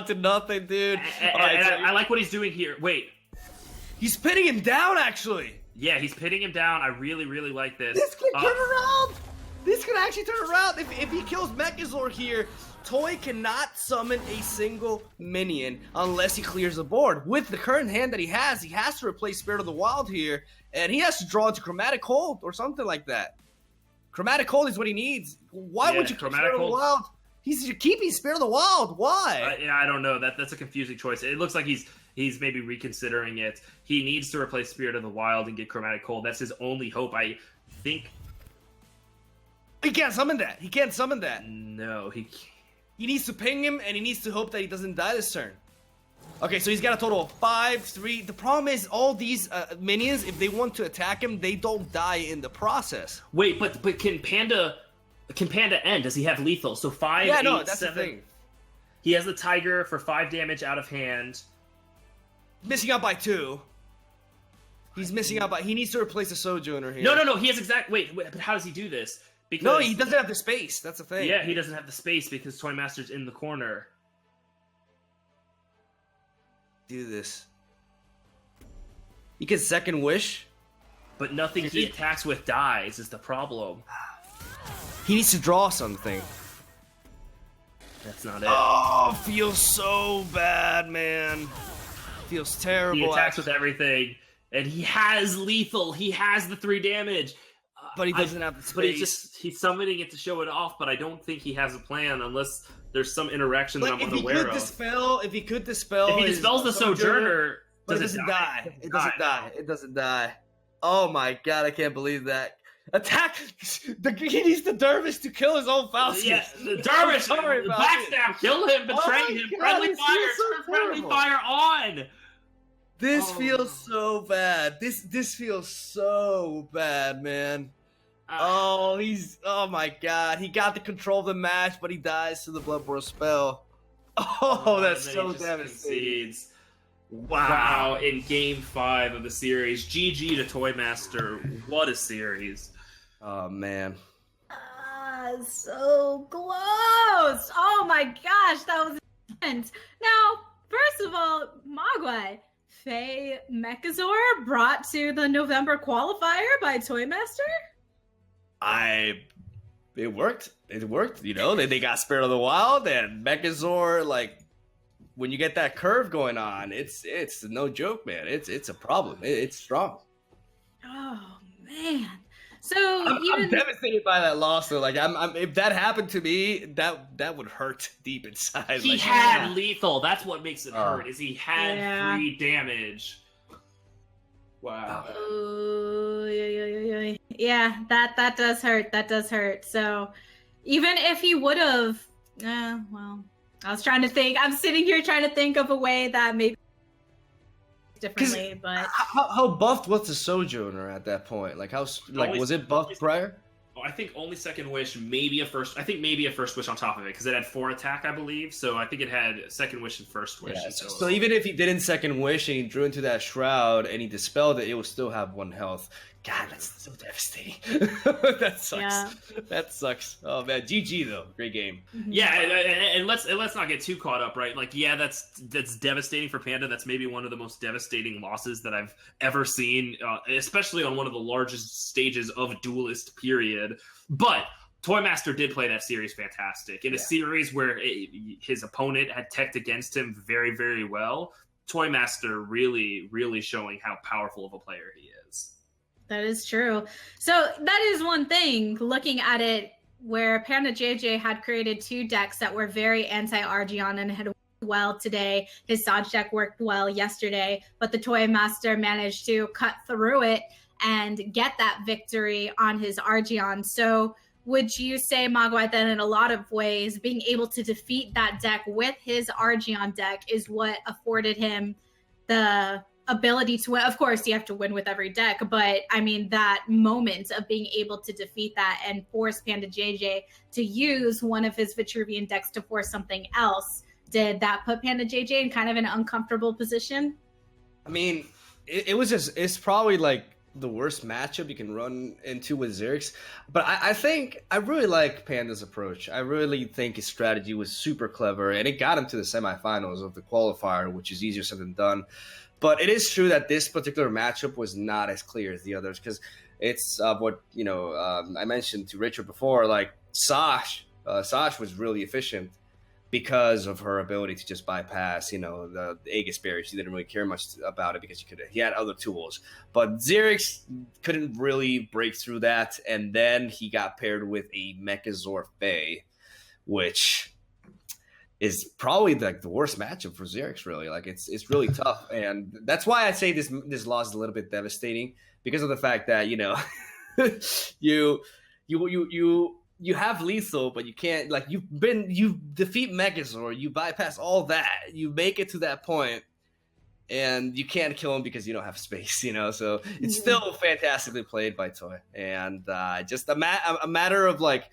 to nothing, dude. I like what he's doing here. Wait. He's pinning him down, actually. Yeah, he's pinning him down. I really, really like this. This could turn around. This could actually turn around. If he kills Mechazor here, Toy cannot summon a single minion unless he clears the board. With the current hand that he has to replace Spirit of the Wild here, and he has to draw into Chromatic Hold or something like that. Chromatic Hold is what he needs. Why would you keep Spirit of the Wild? He's keeping Spirit of the Wild. Why? I don't know. That's a confusing choice. It looks like he's maybe reconsidering it. He needs to replace Spirit of the Wild and get Chromatic Hold. That's his only hope, I think. He can't summon that. He can't summon that. No, he needs to ping him, and he needs to hope that he doesn't die this turn. Okay, so he's got a total of 5, 3. The problem is all these minions, if they want to attack him, they don't die in the process. Wait, but can Panda end? Does he have lethal? So 5, 8, that's 7. the thing. He has the Tiger for 5 damage out of hand. Missing out by 2. He's missing out by. He needs to replace the Sojourner here. No. He has wait, but how does he do this? Because no, he doesn't have the space. That's the thing. Yeah, he doesn't have the space because ToyMaster's in the corner. Do this. He can second wish, but nothing he attacks with dies is the problem. He needs to draw something. That's not it. Oh, feels so bad, man. Feels terrible. He attacks with everything, and he has lethal. He has the 3 damage. But he doesn't have the space. But he's summoning it to show it off, but I don't think he has a plan unless there's some interaction that I'm unaware of. If he dispels the Sojourner, it doesn't die. It doesn't die. It doesn't die. Oh my god, I can't believe that. Attack! He needs the Dervish to kill his own Falcius. Yeah, the Dervish! Backstab! Kill him! Betray him! Friendly fire! Friendly fire on! This feels so bad. This feels so bad, man. Oh my god. He got the control of the match, but he dies to the Bloodborne spell. Oh, that's so devastating. Wow, in game 5 of the series. GG to ToyMaster. What a series. Oh, man. So close. Oh my gosh, that was intense. Now, first of all, Mogwai, Faye Mechazor brought to the November qualifier by ToyMaster? It worked. It worked, you know. They got Spirit of the Wild and Mechazor, like, when you get that curve going on, it's no joke, man. It's a problem. It's strong. Oh man. So I'm devastated by that loss, though. Like, if that happened to me, that would hurt deep inside. He had lethal. That's what makes it hurt. Is he had 3 damage. Wow. Yeah, that does hurt. That does hurt. So even if he would have, well, I was trying to think. I'm sitting here trying to think of a way that maybe differently, but how buffed was the Sojourner at that point? Like was it buffed prior? I think only second wish, maybe a first. I think maybe a first wish on top of it because it had 4 attack, I believe. So I think it had second wish and first wish. Yeah, so even if he didn't second wish and he drew into that shroud and he dispelled it, it would still have 1 health. God, that's so devastating. That sucks. Yeah. That sucks. Oh man, GG though, great game. Yeah, and let's not get too caught up, right? Like, yeah, that's devastating for Panda. That's maybe one of the most devastating losses that I've ever seen, especially on one of the largest stages of Duelyst period. But ToyMaster did play that series fantastic in a series where his opponent had teched against him very, very well. ToyMaster really, really showing how powerful of a player he is. That is true. So that is one thing, looking at it, where PandaJJ had created 2 decks that were very anti-Argion and had worked well today. His Saj deck worked well yesterday, but the ToyMaster managed to cut through it and get that victory on his Argion. So would you say Mogwai then in a lot of ways being able to defeat that deck with his Argion deck is what afforded him the ability to win? Of course, you have to win with every deck, but I mean that moment of being able to defeat that and force PandaJJ to use one of his Vitruvian decks to force something else. Did that put PandaJJ in kind of an uncomfortable position? I mean, it's probably like the worst matchup you can run into with Xerxes. But I think I really like Panda's approach. I really think his strategy was super clever, and it got him to the semifinals of the qualifier, which is easier said than done. But it is true that this particular matchup was not as clear as the others, because it's what I mentioned to Richard before. Like Sash was really efficient because of her ability to just bypass, the Aegis barrier. She didn't really care much about it because he had other tools. But Xerxes couldn't really break through that, and then he got paired with a Mechazor Fae, which is probably like the worst matchup for Xerxes, really. Like it's really tough, and that's why I say this loss is a little bit devastating, because of the fact that you have lethal, but you can't, like, you defeat Mechazor, you bypass all that, you make it to that point, and you can't kill him because you don't have space, So it's still fantastically played by Toy, and just a matter of like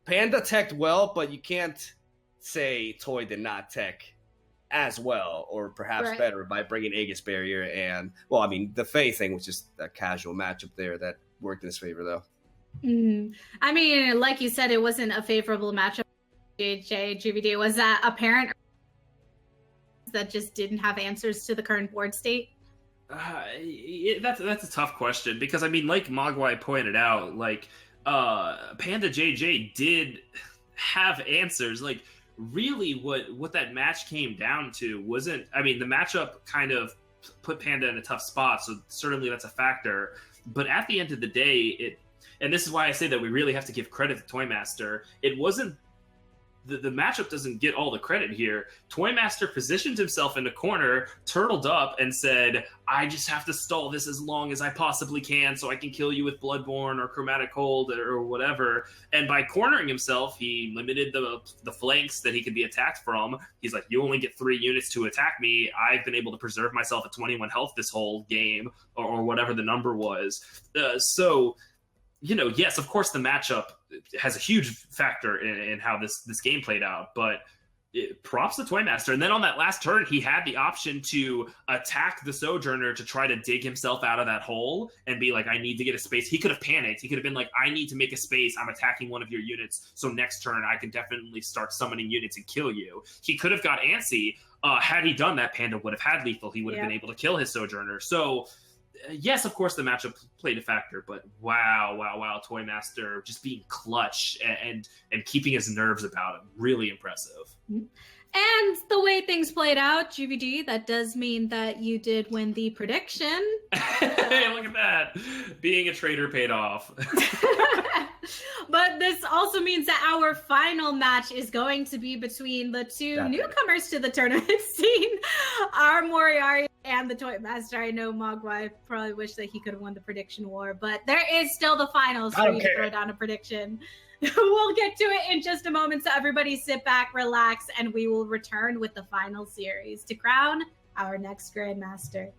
Panda teched well, but you can't say Toy did not tech as well, or perhaps better, by bringing Aegis barrier and, well, I mean, the Fae thing was just a casual matchup there that worked in his favor, though. I mean, like you said, it wasn't a favorable matchup. JJ, GVD, was that apparent that just didn't have answers to the current board state? That's a tough question, because I mean, like Mogwai pointed out, like PandaJJ did have answers. Like, really, what that match came down to wasn't. I mean, the matchup kind of put Panda in a tough spot, so certainly that's a factor. But at the end of the day, and this is why I say that we really have to give credit to ToyMaster. It wasn't the matchup doesn't get all the credit here. ToyMaster positioned himself in a corner, turtled up, and said, I just have to stall this as long as I possibly can so I can kill you with Bloodborne or Chromatic Hold or whatever. And by cornering himself, he limited the flanks that he could be attacked from. He's like, you only get 3 units to attack me. I've been able to preserve myself at 21 health this whole game, or whatever the number was. Yes, of course the matchup has a huge factor in how this game played out, but props to ToyMaster. And then on that last turn, he had the option to attack the Sojourner to try to dig himself out of that hole and be like, I need to get a space. He could have panicked. He could have been like, I need to make a space. I'm attacking one of your units, so next turn I can definitely start summoning units and kill you. He could have got antsy. Had he done that, Panda would have had lethal. He would have been able to kill his Sojourner. So yes, of course, the matchup played a factor, but wow, ToyMaster just being clutch and keeping his nerves about him. Really impressive. And the way things played out, GVD, that does mean that you did win the prediction. Hey, look at that. Being a traitor paid off. But this also means that our final match is going to be between the two newcomers to the tournament scene, our Moriari and the ToyMaster. I know Mogwai probably wish that he could have won the prediction war, but there is still the finals for you to throw down a prediction. We'll get to it in just a moment, so everybody sit back, relax, and we will return with the final series to crown our next Grandmaster.